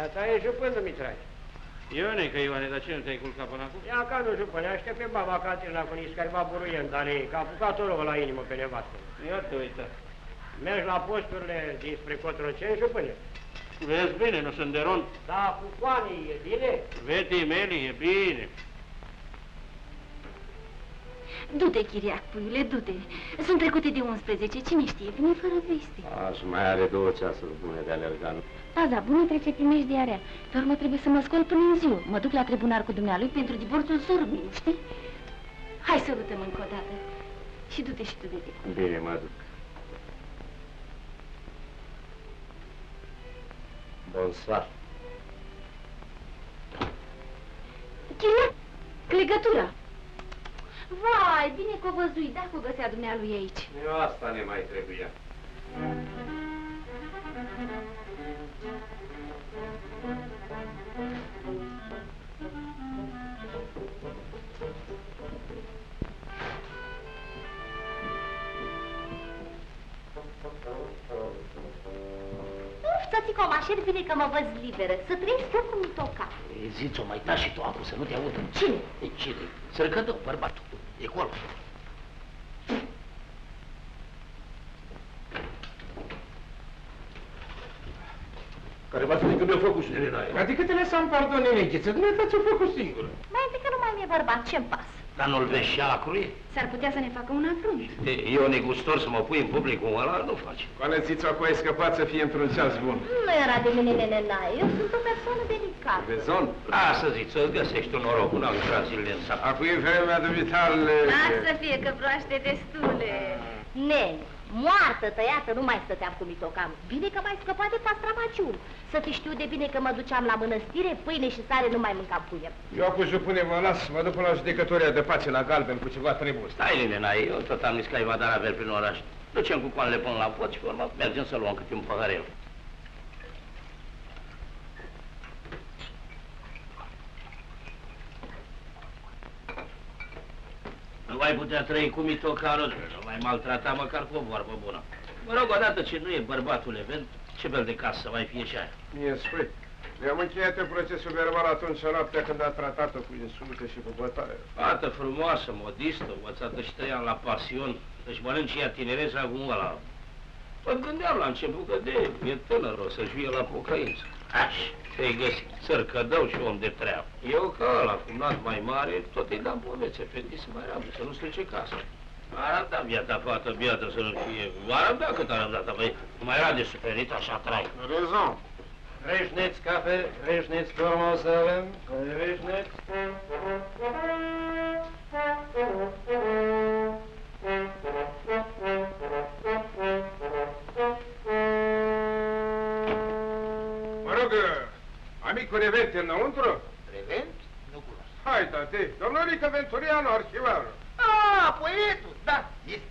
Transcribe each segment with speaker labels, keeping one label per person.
Speaker 1: Dumneata e jupân, Dumitraș.
Speaker 2: Ionecă, Ioane, dar ce nu te-ai culcat până acum?
Speaker 1: Ia ca nu jupâne, aștept pe baba Caterina cu nici careva buruien, dar că a apucat o la inimă pe nevastă.
Speaker 2: Ia te uită.
Speaker 1: Mergi la posturile dinspre Cotroceni, jupâne?
Speaker 2: Vezi bine, nu sunt de rond.
Speaker 1: Da, cu coanii, e bine?
Speaker 2: Vetii meli, e bine.
Speaker 3: Du-te, chiriac, puiule, du-te. Sunt trecute de 11, cine știe, vine fără veste.
Speaker 4: Aș mai are 2 ceasuri bune de alergat.
Speaker 3: Paza bună trece primești diarea. Pe urmă trebuie să mă scol până în ziua. Mă duc la tribunar cu dumnealui pentru divorțul sorului, știi? Hai să rutăm încă o dată. Și du-te și tu de te.
Speaker 4: Bine, mă duc. Bonsoir.
Speaker 3: Chiriac, legătura. Vai, bine că o văzui, dacă o găsea dumnealui aici.
Speaker 4: Eu asta ne mai trebuia.
Speaker 3: Uf, o mașer, bine că mă văd liberă. Să trăiesc eu cum toca.
Speaker 5: Ziți-o, mai taci și tu acum, să nu te audă.
Speaker 3: Cine?
Speaker 5: E cine? Sărcădău, bărbatul. E acolo. Care v-ați spus că mi-a făcut și Nenaie?
Speaker 6: Adică te lăsam pardon, nenecheță, dumneata ți-o făcut singură.
Speaker 3: Mai întâi că nu mai mi-e bărbat, ce-mi pasă?
Speaker 5: Dar nu-l vezi și ala cruie?
Speaker 3: S-ar putea să ne facă un afrunt.
Speaker 5: Eu, negustor, să mă pui în public cum ăla, nu face.
Speaker 6: Conețiți-o cu ai scăpat să fie într-un ceas bun.
Speaker 3: Nu era de mine, Nenaie, eu sunt o persoană delicată.
Speaker 6: Vezon?
Speaker 5: Lasă, zic, să-ți găsești un noroc, n-au intrat zilele în sat.
Speaker 6: Acum e vremea de vitale.
Speaker 3: Lasă să fie că broaște destule. Nene, moartă, tăiată, nu mai stăteam cu mitocam. Bine că m-ai scăpat de pastramaciul. Să fi știut de bine că mă duceam la mănăstire, pâine și sare nu mai mâncam pâine.
Speaker 6: Eu cu jupâne mă las, mă duc până la judecătoria de pace la Galben cu ceva treburi.
Speaker 5: Stai, Nenaie, eu tot am zis că ai va da avel prin oraș. Ducem cu coanele până la pod și pe urmă mergem să luăm câte un paharel. Nu mai putea trăi cu mitocarul, nu mai maltrata măcar cu o vorbă bună. Mă rog, odată ce nu e bărbatul event, ce fel de casă mai fie și aia?
Speaker 6: Mie spui, mi-am încheiat în procesul verbal atunci noaptea când a tratat-o cu insulte și cu bătaie.
Speaker 5: Fată frumoasă, modistă, învățată și 3 ani la pasion, își mănânce ea tinereța cum ăla. Mă gândeam la început că e tânăr, o să-și vie la pocăință. Aș, te-ai găsit, țărcădău și om de treabă. Eu ca ăla, cu nat mai mare, tot îi dam povețe, fetiță mai rabdă, să nu strice casa. Ar da viața, fată, biată, să nu fie. Ar da cât ar da, băi, mai era de suferit, așa trai.
Speaker 6: Rezon.
Speaker 1: Reșneți cafe, reșneți frumos să avem, reșneți.
Speaker 6: Mă rog, amicul Revente înăuntru?
Speaker 7: Revent? Nu cunosc.
Speaker 6: Hai, tate, domnul Venturiano, arhivarul.
Speaker 7: Ah, poetul, da, este.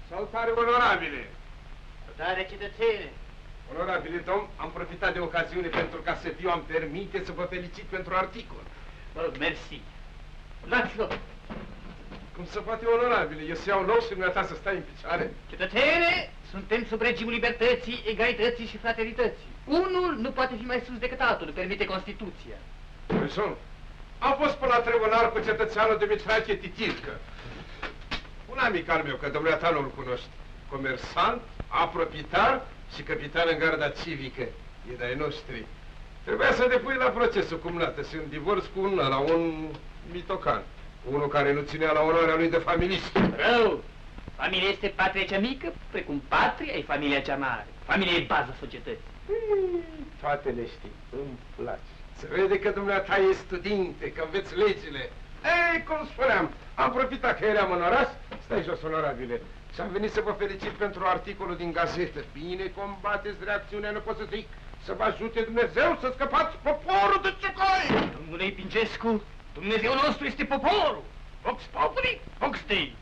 Speaker 6: Salutare onorabile!
Speaker 7: Salutare, cetățene!
Speaker 6: Onorabile domn, am profitat de ocasiune pentru ca să fiu, am permite să vă felicit pentru articol.
Speaker 7: Mă rog, mersi. Dați-l.
Speaker 6: Cum se poate, onorabile? Eu să iau loc și dumneata să stai în picioare?
Speaker 7: Cetățene, suntem sub regimul libertății, egalității și fraternității. Unul nu poate fi mai sus decât altul, nu permite Constituția.
Speaker 6: Rezon. Am fost pe la tribunal cu cetățeanul Dumitrache Titircă. Un amic al meu, că dumneata nu-l cunoști. Comersant, apropitar și capitan în garda civică. E de-ai noștri. Trebuia să depui la procesul cumnată și un divorț cu un mitocan. Unul care nu ținea la onoarea lui de familist.
Speaker 7: Rău! Familia este patria cea mică, precum patria e familia cea mare. Familia e baza societății.
Speaker 6: Toate le știi, îmi place. Se vede că dumneata e studinte, că înveți legile. Ei, cum spuneam, am profitat că eram în oraș, stai jos, onorabile, și am venit să vă felicit pentru articolul din gazetă. Bine combateți reacțiunea, nu pot să zic, să vă ajute Dumnezeu să scăpați poporul de ciocoi!
Speaker 7: Domnule Epingescu, Dumnezeu nostru este poporul! Vox populi, vox Dei!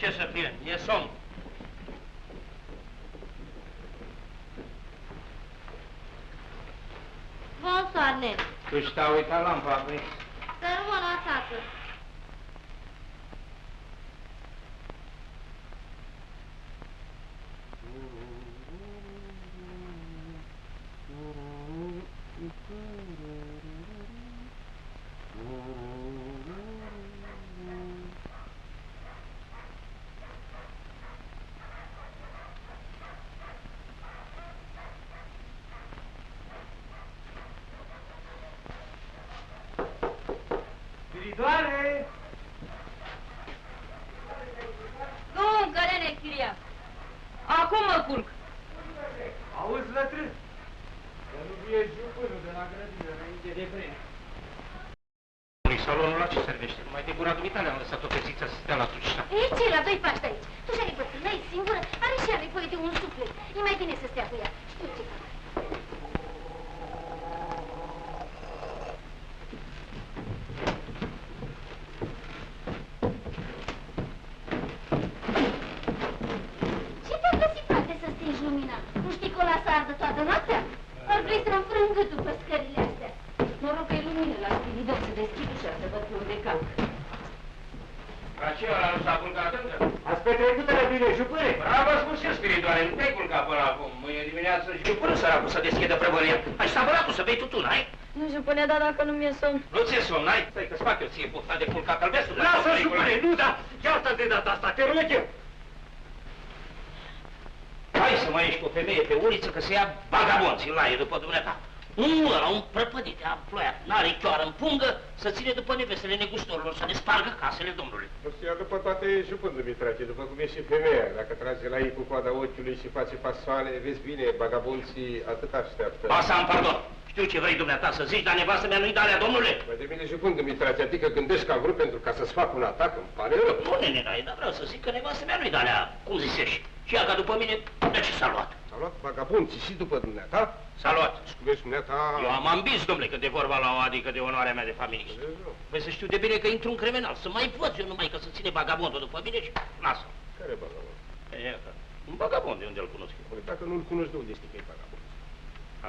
Speaker 5: ce să fie? E somn.
Speaker 3: Bonsoir, nene.
Speaker 5: Tu și-a uitat lampa, băi.
Speaker 3: Să rămână acasă.
Speaker 1: Spiridoare!
Speaker 3: Nu, încă, nene, chiria. Acum mă culc.
Speaker 1: Auzi, lătrân? Să nu fie jupânul de la grădină înainte de vreme.
Speaker 5: Salonul la ce servește? Numai de gura dumitale am lăsat-o pe ziță să stea la tușa.
Speaker 3: Ei, ce la doi pași aici? Tu și-ai bătrână, e singură, are și ea nevoie de un suflet. E mai bine să stea cu ea. Știu ce fac. Ce te-a găsit, frate, să stingi lumina? Nu știi că o lasă ardă toată noaptea? Ar vrei să-mi frâng gâtul pe scările astea. Noroc că e lumină la Spiridoc, să deschid ușa, să văd pe unde calc.
Speaker 5: La ce ăla nu s-a culcat încă?
Speaker 1: Ați petrecut-o bine, jupâne?
Speaker 5: Bravo, spus eu, Spiridoare, nu te-ai culcat până acum. Mâine dimineață jupânul săracul să deschidă prăvălia. Ai stat băratul să bei tutun, ai?
Speaker 3: Nu, jupâne, da, dacă nu mi-e somn.
Speaker 5: Nu ți-e somn, ai? Stai că-ți fac eu ție pofta de culcat albestru.
Speaker 1: Lasă, jupâne, nu, da! Iartă de data asta, te rog eu!
Speaker 5: Hai să mai ieși cu o femeie pe uliță că se ia vagabonții la ei după dumneata. Nu, ăla un prăpădit, a ploiat, n-are chioară în pungă, să ține după nevestele negustorilor, să ne spargă casele domnului.
Speaker 6: O să ia după toate jupând, Dumitrache, după cum e și femeia. Dacă trage la ei cu coada ochiului și face pasoane, vezi bine, vagabonții atât așteaptă.
Speaker 5: Asta am pardon. Știu ce vrei dumneata să zici, dar nevastă mea nu-i de-alea, domnule.
Speaker 6: Mai de bine jupând, Dumitrache, adică gândești că am vrut pentru ca să-ți fac un atac, îmi pare rău.
Speaker 5: Nu, nene, dar vreau să zic că nevastă mea nu-i de-alea, cum zicești. Și ea ca după mine, de ce s-a luat?
Speaker 6: S-a luat vagabonții și după dumneata?
Speaker 5: S-a luat.
Speaker 6: Scuvești dumneata...
Speaker 5: Eu am ambis, domnule, că de vorba la o adică de onoarea mea de familist. Vrei să știu de bine că intru în criminal, să mai văd eu numai că să ține vagabondul după mine și lasă.
Speaker 6: Care vagabond?
Speaker 5: Un vagabond de unde îl cunosc eu.
Speaker 6: Păi dacă nu-l cunoști, de unde știi că e vagabond?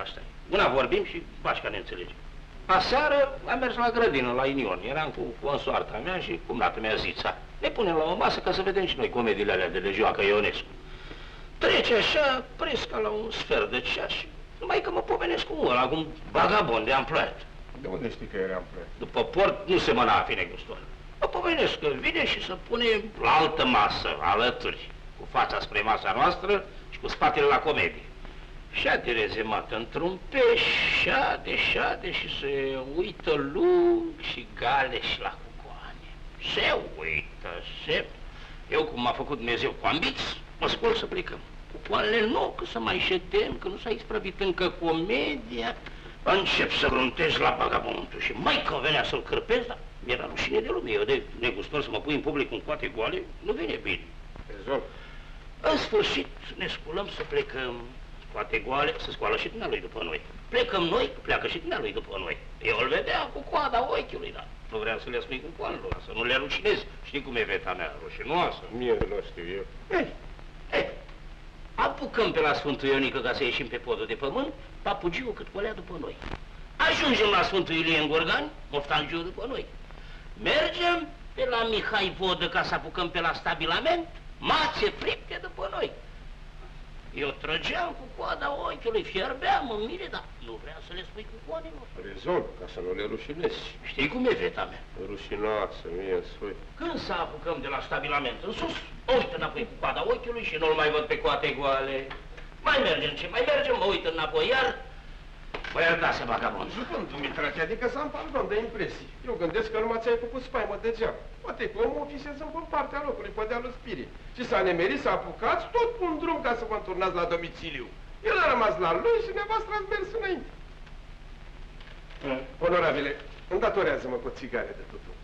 Speaker 5: Asta e. Una vorbim și bași ca ne înțelegem. Aseară am mers la grădină, la Inion. Eram cu consoarta mea și cumnată mea Zița. Ne punem la o masă ca să vedem și noi comediile alea de le joacă Ionescu. Trece așa, prins ca la un sfert de ceas. Numai că mă pomenesc cu ăla, cu un vagabond de amploiat.
Speaker 6: De unde știi că era amploiat?
Speaker 5: După port nu se măna a fi negustor. Mă pomenesc că vine și să pune la altă masă, alături, cu fața spre masa noastră și cu spatele la comedie. Șade rezemat într-un peș, șade și se uită lung și galeș la cucoane. Se uită. Eu, cum m-a făcut Dumnezeu cu ambiți, mă scol să plecăm. Cucoanele nu, că să mai ședem, că nu s-a isprăvit încă comedia. Încep să gruntez la vagabondul și mai că venea să-l cârpesc, dar mi-era rușine de lume. Eu de negustor să mă pui în public cu coate goale, nu vine bine.
Speaker 6: Rezolv.
Speaker 5: În sfârșit ne sculăm să plecăm. Coate goale, să scoală și dumnealui după noi. Plecăm noi, pleacă și dumnealui după noi. Eu îl vedeam cu coada ochiului, dar nu vreau să le spui cu coanelor, să nu le rușinez. Știi cum e veta mea, rușinoasă?
Speaker 6: Mie nu știu eu.
Speaker 5: Apucăm pe la Sfântul Ionică ca să ieșim pe podul de pământ, papugiul cât colea după noi. Ajungem la Sfântul Ilie în Gorgani, moftangiul după noi. Mergem pe la Mihai Vodă ca să apucăm pe la stabilament, mațe fripte după noi. Eu trăgeam cu coada ochiului, fierbeam în mine, dar nu vreau să le spui cu coanelor.
Speaker 6: Rezolv, ca să nu le rușinezi.
Speaker 5: Știi cum e veta mea?
Speaker 6: Rușinoasă, mie îmi spui.
Speaker 5: Când să apucăm de la stabilament în sus, o uit înapoi cu coada ochiului și nu-l mai văd pe coate goale. Mai mergem ce mai mergem, mă uit înapoi iar. Mă iertase vagabond.
Speaker 6: Jupând, Dumitrache, adică să am pardon de impresii. Eu gândesc că numai ți-ai făcut spaimă degeaba. Poate că omul ofisează în partea locului, pe dealul Spirii. Și s-a nemerit să apucați tot un drum ca să vă înturnați la domiciliu. El a rămas la lui și nevastă ați mers înainte. Onorabile, îndatorează-mă cu o țigare de tutun.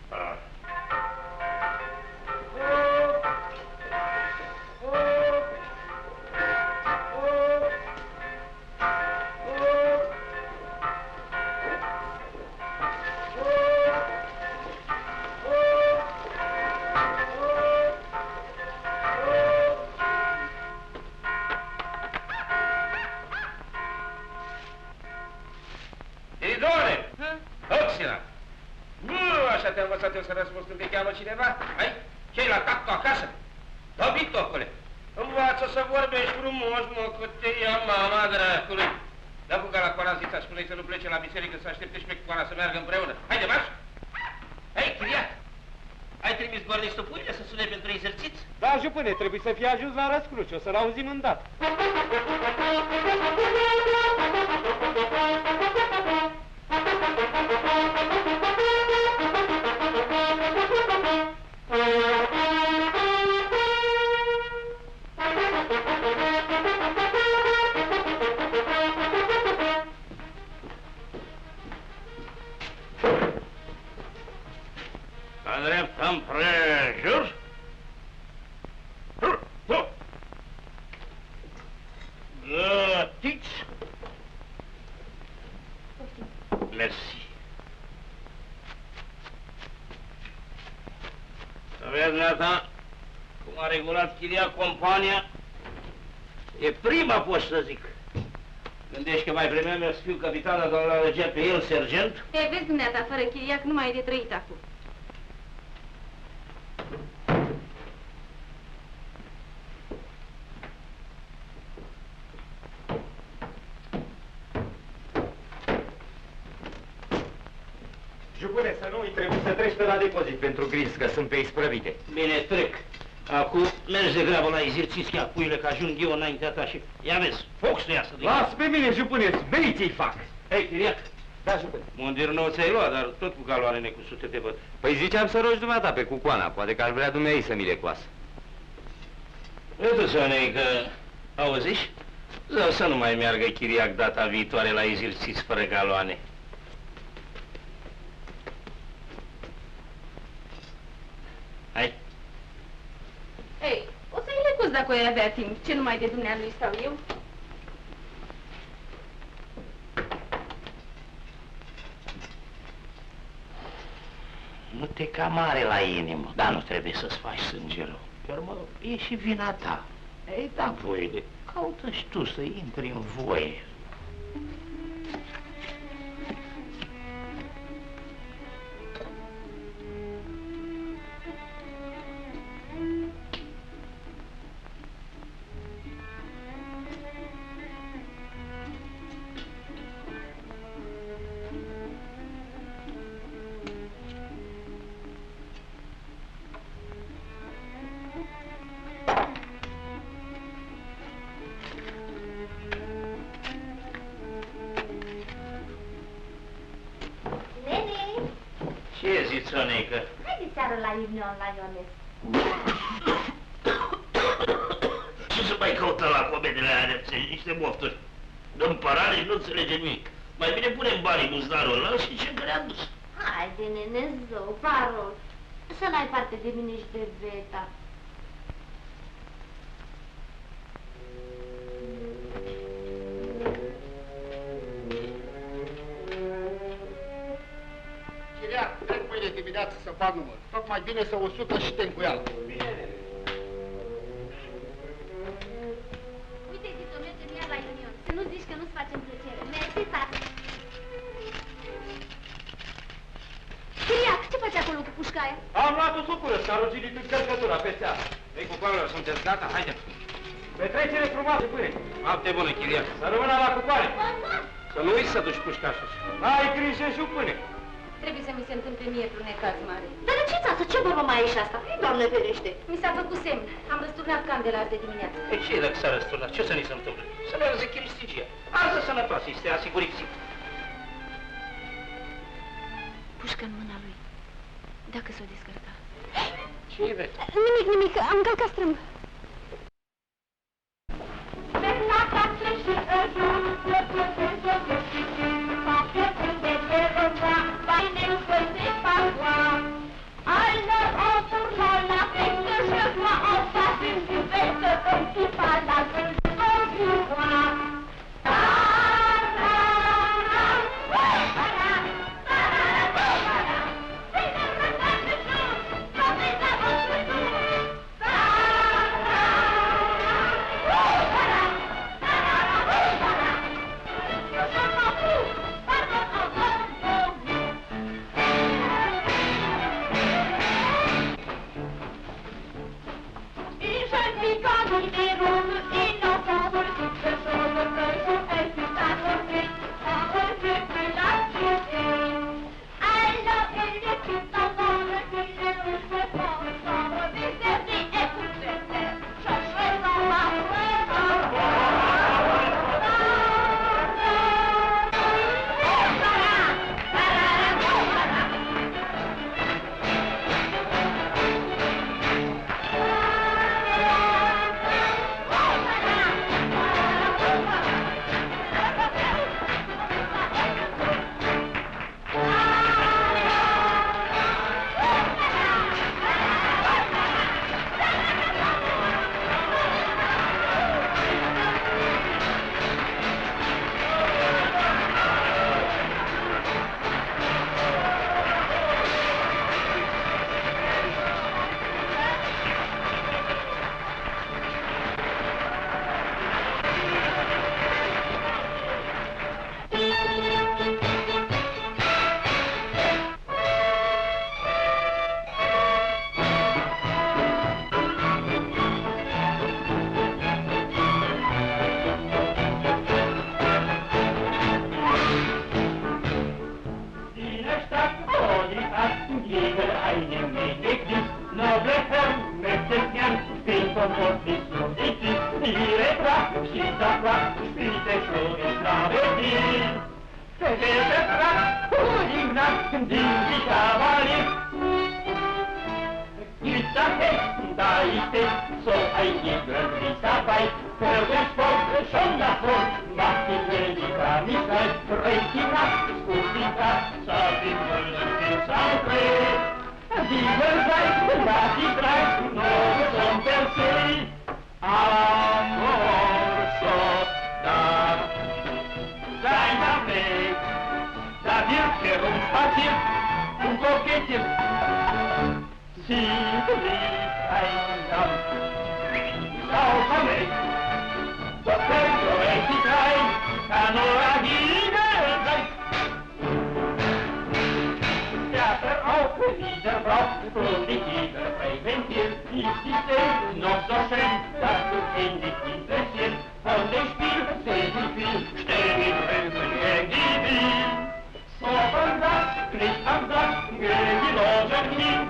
Speaker 5: să răspunzi când te cheamă cineva? Hai, ce-i la cap tu acasă? Da, bitocule, învață să vorbești frumos, mă, că te ia mama dracului. Dă cu la Corazița, spune-i să nu plece la biserică, să aștepte și pe Coara să meargă împreună. Haide, marș! Hei, Chiriac! Ai trimis gornistul puile să sune pentru exerciți?
Speaker 1: Da, jupâne, trebuie să fie ajuns la răscruci, o să-l auzim îndată.
Speaker 5: Dreapta împrejur. Gătiți. Mersi. Să vezi, neata, cum a regulat Chiriac compania. E prima, pot să zic. Gândești că mai vremea mea să fiu capitan, dar l-a alegea pe el sergent?
Speaker 8: E, vezi, dumneata, fără Chiriac nu mai e de trăit acum.
Speaker 1: Jupâne, să nu-i trebuie să treci pe la depozit pentru gris, că sunt pe isprăvite.
Speaker 5: Bine, trec. Acum mergi de grabă la exerciți, ia puile, că ajung eu înaintea ta și... Ia vezi, foc să iasă de
Speaker 1: Las pe mine, jupâne, meriți-i fac.
Speaker 5: Hei, Chiriac,
Speaker 1: Da, jupâne.
Speaker 5: mundir nou ți-ai luat, dar tot cu galoane necusute te văd.
Speaker 4: Păi ziceam să rogi dumneata pe cucoana, poate că ar vrea dumneai să mi le coasă.
Speaker 5: Uite, Sonei, că... Auziși? Zău să nu mai meargă Chiriac data viitoare la exerciți fără galoane. Hai.
Speaker 8: Ei, o să-i lecuz dacă o avea timp. Ce numai de dumnealui stau eu?
Speaker 5: Nu te cam are la inimă, dar nu trebuie să-ți faci sânge rău. Pe urmă, e și vina ta. Ei, da, voile, caută și tu să intri în voie. Ce zici, Sonecă?
Speaker 3: Haide seară la Iunion, la Ionescu.
Speaker 5: Ce să mai căută la comediile alea, niște mofturi? Dăm parale și nu înțelege nimic. Mai bine punem banii buzdarul ăla și ce că ne-a dus.
Speaker 3: Haide, nene, zău, parol. Să n-ai parte de mine și de Beta.
Speaker 9: Chiriac, trec mâine dimineață să fac număr. Tocmai bine să 100 și te încuială.
Speaker 3: Uite, Tito, mergem iar la Iunion. Să nu zici că nu-ți facem plăcere. Mersi, tată. Chiriac, ce faci acolo cu pușca aia?
Speaker 1: Am luat-o supură, s-a ruginit încărcătura pe seară.
Speaker 5: Ei, cu coanelor, sunteți gata? Haide!
Speaker 1: Petrecere frumoasă, jupâne.
Speaker 5: Noapte bună, Chiriac.
Speaker 1: Să rămână la cucoare.
Speaker 5: Să nu uiți să duci pușca sus.
Speaker 1: N-ai grijă, jupâne.
Speaker 8: Trebuie să mi se întâmple mie vreun necaz mare.
Speaker 3: Dar de ce, tată? Ce vorbă mai ești asta? Ei, Doamne ferește.
Speaker 8: Mi s-a făcut semn. Am răsturnat candela azi de dimineață.
Speaker 5: Ei, ce e dacă s-a răsturnat? Ce să ni se întâmple? Să meargă chiristigia. Arză sănătoasă, este asiguripsit.
Speaker 8: Pușca în mâna lui. Dacă s-o descărca.
Speaker 5: Ce e, vezi?
Speaker 8: Nimic, am călcat strâmb.
Speaker 10: son morti stupiti, dire qua, si da qua, spirite sono travestiti. Se vede fra, una di cavalier. Il savait, da ite, so ai tigre di sapai, per le sport, son da for, ma chi vedi tra mi sai, retina, scurdita, sapi molti sempre. Di verdai, la ti trai, non son per sei, amor so da, dai da me, da dir che un spazio, un coquettier, si einam, sauber me, doppelto e ti trai, canoragine sei. Ja, per auch wieder braucht die Tiger präventiert, ist die Szene noch so schön, dass du ihn nicht interessiert. Von dem Spiel seh ich viel, stell ihn Rücken gegen die Wien. So von das, nicht am Sack, gegen die Logen hin.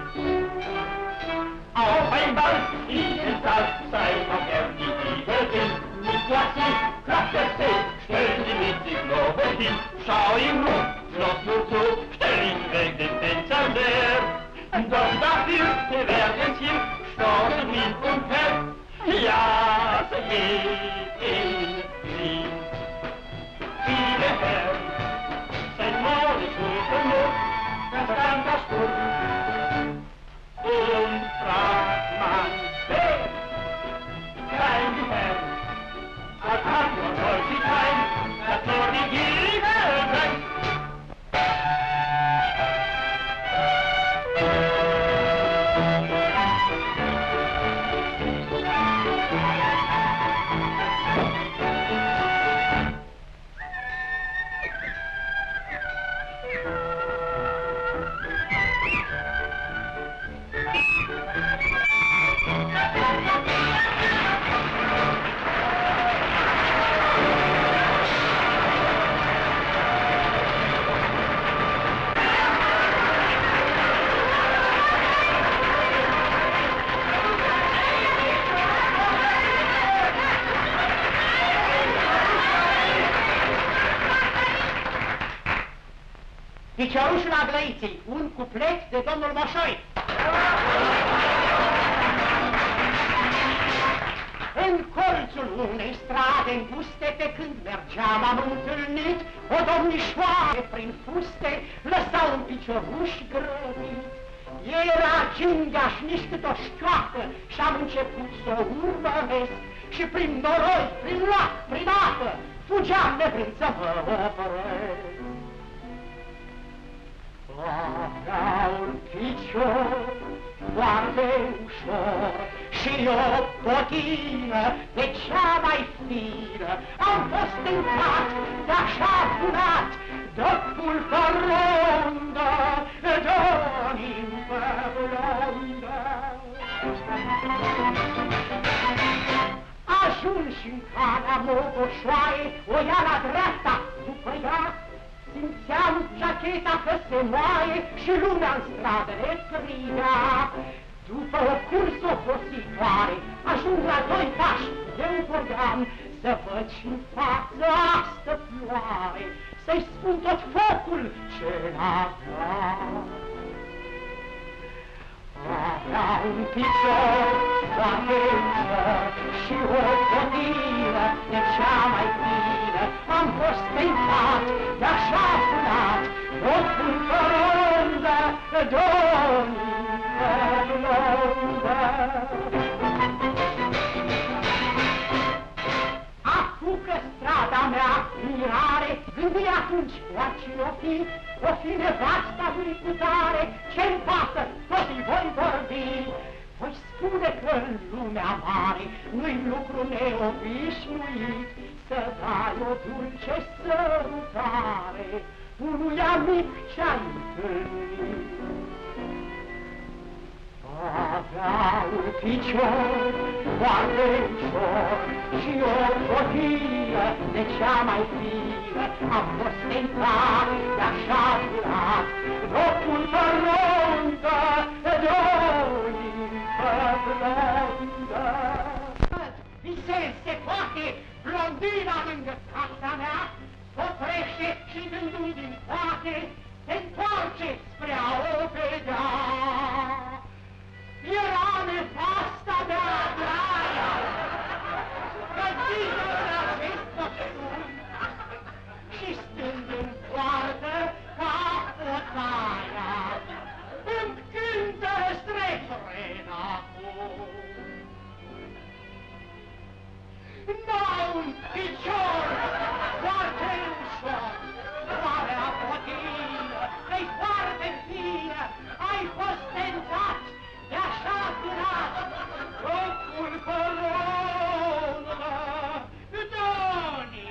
Speaker 10: Auf ein Ball, in den Saal, sei noch gern die Tigerin. Mit Klassi, klappt der See, stell sie mit sich Loben hin. Schau ihm nur, schloss nur zu, stell ihn weg den Tänzer sehr. Doch dafür werden hier Stornen hin und her. Ja, so geht in Wien. Viele Herren, sein Mord gut genug, verstand das Sturm. Und fragt man, wer? Kein Herr, was hat nur soll sie sein, dass nur die Gier sein.
Speaker 9: Piciorușul Aglăiței, un cuplet de domnul Moșoi. În colțul unei strade înguste, pe când mergeam, am întâlnit o domnișoară prin fuste, lăsa un picioruș grăbit. Era gingaș, nici cât o șchioacă, și-am început să o urmăresc, și prin noroi, prin lac, prin apă, fugeam nevrând să mă opresc. Avea un picior foarte ușor și o potină de cea mai fină. Am fost tentat de așa funat, de pulpă rondă, de o nimfă blondă. Ajunși în calea Mogoșoaie, o ia la dreapta după ea, simțeam jacheta că se moaie și lumea-n stradă ne strigea. După o cursă obositoare, ajung la 2 pași, eu voiam să văd și-n față astă floare, să-i spun tot focul ce n-avea. Avea un picior foarte ușor și o potină de cea mai fină. Am fost tentat de așa funat, o pulpă rondă, de-o nimfă blondă. Apucă strada mea mirare, gândi atunci la cine-o fi nevasta lui cutare, ce-mi pasă, tot îi voi vorbi. Voi spune că în lumea mare nu-i lucru neobișnuit să dai o dulce sărutare unui amic ce-ai întâlnit. Avea un picior foarte ușor și o potină de cea mai fină. Am fost tentat de așa curat, de-o pulpă rondă, de-o nimfă blondă. se poate, blondina lângă casa mea, oprește și dându-mi din poate, se întoarce spre a o vedea. Era nevasta mea dragă, cătită în acest costum, și stând în poartă ca otaia, îmi cântă refrenacul. N-au un picior foarte ușor, oarea potină, că-i foarte fină, ai fost tentat de așa curat, locul coronă, Doni,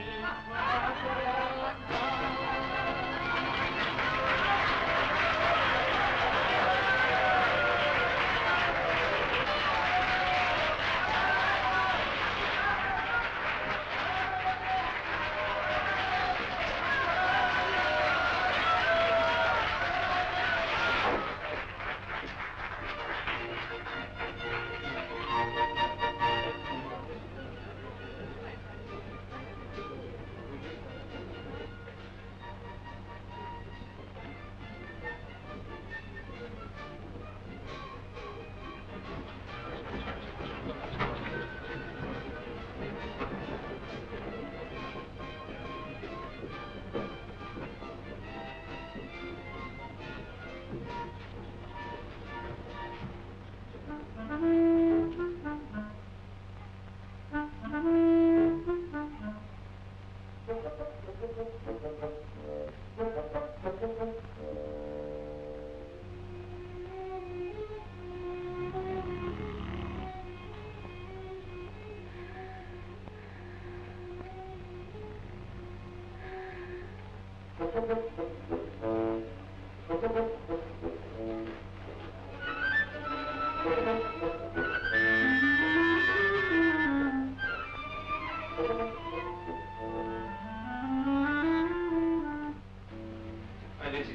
Speaker 5: Haideți,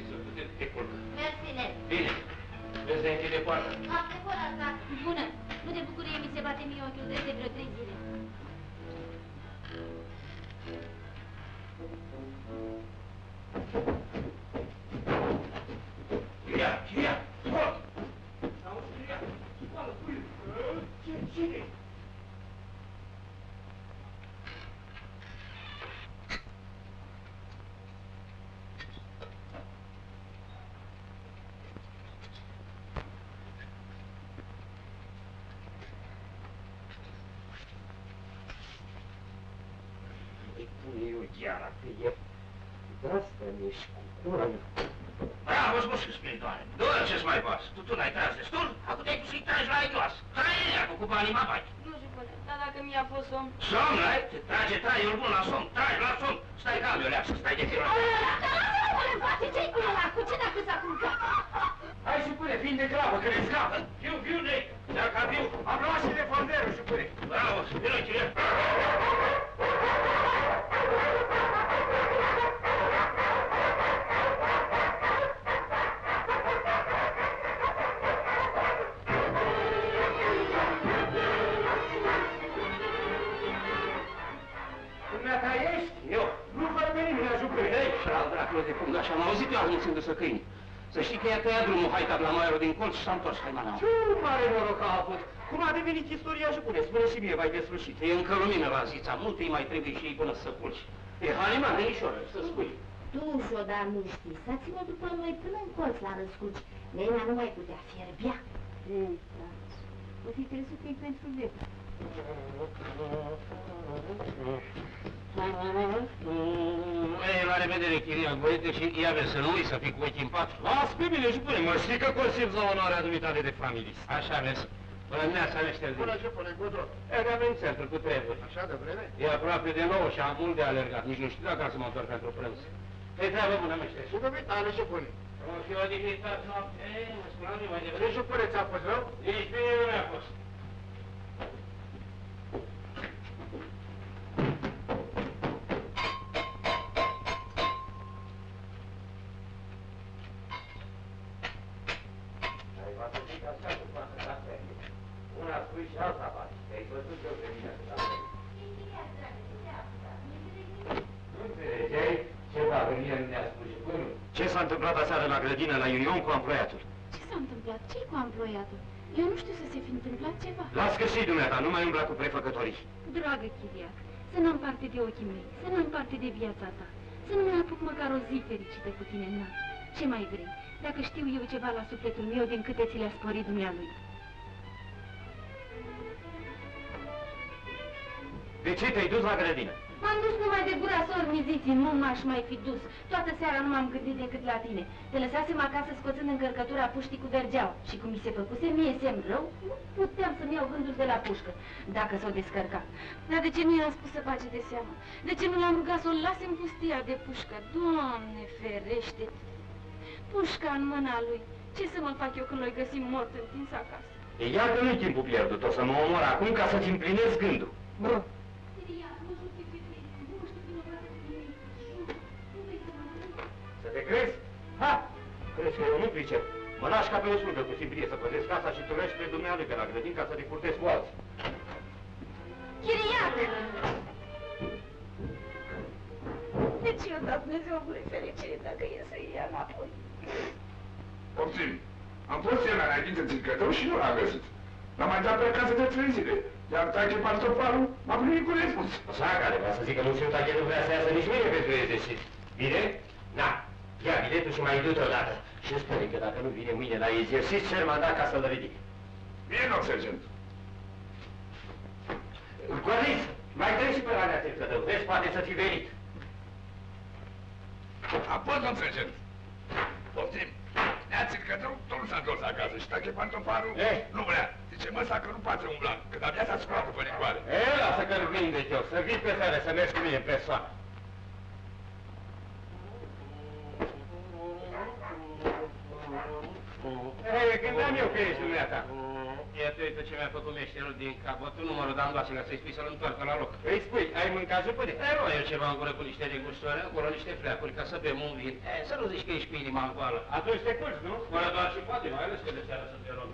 Speaker 5: te culcă.
Speaker 3: Mersi, Nel.
Speaker 5: Bine. Vezi de închide poarta.
Speaker 3: Am trecut asta. Bună. Nu de bucurie mi se bate mie ochiul de vreo 3 zile.
Speaker 5: Ia! Scot! Auzi, ia! Scoală, puiul! Cine?
Speaker 1: Îi pune eu gheara pe el. De asta mi-ești cu cură.
Speaker 5: Bravo, spus spiritoare. Doar ce-ți mai pas. Tu n-ai tras destul? Acum te-ai pus să-i tragi la ios. Trăirea cu banii mă bagi.
Speaker 8: Nu, jupâne, dar dacă mi-a fost somn...
Speaker 5: Somn, ai? Te trage traiul bun la somn. Tragi la somn. Stai calm, Iolea, să stai de firul.
Speaker 3: Ce-i cu ăla? Cu ce dacă s-a culcat?
Speaker 5: Hai, jupâne, vin de grabă, că ne scapă. Viu, ne. Dacă viu.
Speaker 6: Am luat și revolverul, jupâne.
Speaker 5: Bravo, vino, chile.
Speaker 6: Dumneata ești?
Speaker 5: Eu.
Speaker 6: Nu văd pe nimeni, jupâne.
Speaker 5: Ei, șral, dracule de punga, și-am auzit eu anunțându-se câini. Să știi că i-a tăiat drumul Haitab la Maiorul din colț și s-a întors Haimana.
Speaker 6: Ce mare noroc a avut! Cum a devenit istoria, jupâne? Spune și mie, mai deslușit.
Speaker 5: E încă lumină la zița, mult îi mai trebuie și ei până să culci. E Halima, nenișoară, să spui.
Speaker 3: Tu, dar nu știi, s-a ținut după noi până în colț la răsculci. Nenea nu mai putea fierbea. Ei, taci, o fi crezut că e pentru vechi.
Speaker 5: Ei, la revedere, Chiriac, băiete, și ia vezi să nu uiți să fii cu ochii în patru.
Speaker 6: Las pe mine, jupâne, mă știi că consimți la onoarea dumitale de familie.
Speaker 5: Așa vezi. Bună dimineața, meșter.
Speaker 6: Bună, jupâne, Godot.
Speaker 5: Eram în centru cu treburi.
Speaker 6: Așa de vreme?
Speaker 5: E aproape de 9 și am mult de alergat, nici nu știu dacă să mă întorc pentru prânz. E treabă bună, meșter.
Speaker 6: Și dumitale, jupâne.
Speaker 5: O fi odihnitat noapte, mă spuneam eu mai
Speaker 6: Ce,
Speaker 5: devreme.
Speaker 6: jupâne, ți-a fost rău?
Speaker 5: Nici bine nu mi-a fost. Una spui și alta faci, te-ai văzut eu pe mine atâta vreme.
Speaker 4: întâmplat aseară la grădină, la Iunion, cu amploiatul?
Speaker 8: Ce s-a întâmplat? Ce-i cu amploiatul? Eu nu știu să se fi întâmplat ceva.
Speaker 4: Las că și dumneata, nu mai umbla cu prefăcătorii.
Speaker 8: Dragă Chiriac, să n-am parte de ochii mei, să n-am parte de viața ta, să nu mai apuc măcar o zi fericită cu tine în nas. Ce mai vrei? Dacă știu eu ceva la sufletul meu din câte ți le-a sporit dumnealui.
Speaker 4: De ce te-ai dus la grădină?
Speaker 8: M-am dus numai de gura sorniziții, nu m-aș mai fi dus. Toată seara nu m-am gândit decât la tine. Te lăsasem acasă scoțând încărcătura puștii cu vergeaua și cum mi se făcuse mie semn rău, nu puteam să-mi iau gândul de la pușcă, dacă s-o descărca. Dar de ce nu i-am spus să face de seamă? De ce nu l-am rugat să o lase în pustia de pușcă? Doamne ferește! Pușca în mâna lui. Ce să mă fac eu când l-o găsim mort întins acasă?
Speaker 4: E iar că nu-i timpul pierdut, o să mă omor acum ca să-ți împlinesc gândul.
Speaker 8: Bă!
Speaker 4: Să te crezi? Ha! Crezi că eu nu pricep? Mă lași ca pe o slugă cu Sibrie să păzesc casa și tu mergi pe dumnealui pe la grădin ca să te curtezi cu alții.
Speaker 8: Chiriac! De ce eu dau Dumnezeului fericire dacă e să ia înapoi?
Speaker 6: Obțin. Am fost el la înainte țicătău și nu l-am găsit. L-am mai dat pe acasă de 3 zile. Iar Tache Pantofarul m-a primit cu refuz.
Speaker 4: Așa care vrea să zic că Musiu Tache nu vrea să iasă nici mine pentru exercit. Bine? Da. Ia biletul și mai du-te odată. Și spune că dacă nu vine mâine la exercit, cer mandat ca să-l ridic.
Speaker 6: Bine, domn sergent.
Speaker 4: Cornis, mai treci și pe la nea țicătău. Vezi, poate să fi venit.
Speaker 6: Apoi, domn sergent. Poftim. Nea țicătău tot nu s-a întors acasă și Tache Pantofarul nu vrea. Zice, măsa că nu poate umbla, că de-abia s-a sculat după nicoare.
Speaker 4: Lasă că-l vindec eu, să vii pe seară, să mergi cu mine în persoană. Gândeam eu că ești dumneata.
Speaker 5: Iată, uite ce mi-a făcut meșterul din cap. Bă, tu numărul Dandoasină să-i spui să-l întoarcă la loc.
Speaker 4: Îi spui, ai mâncat jupâne?
Speaker 5: Nu, eu ceva în gură cu niște negustori, acolo niște fleacuri, ca să bem un vin. Să nu zici că ești cu inima în goală.
Speaker 4: Atunci te culci, nu?
Speaker 5: Fără doar și poate, mai ales că de seara sunt de rog.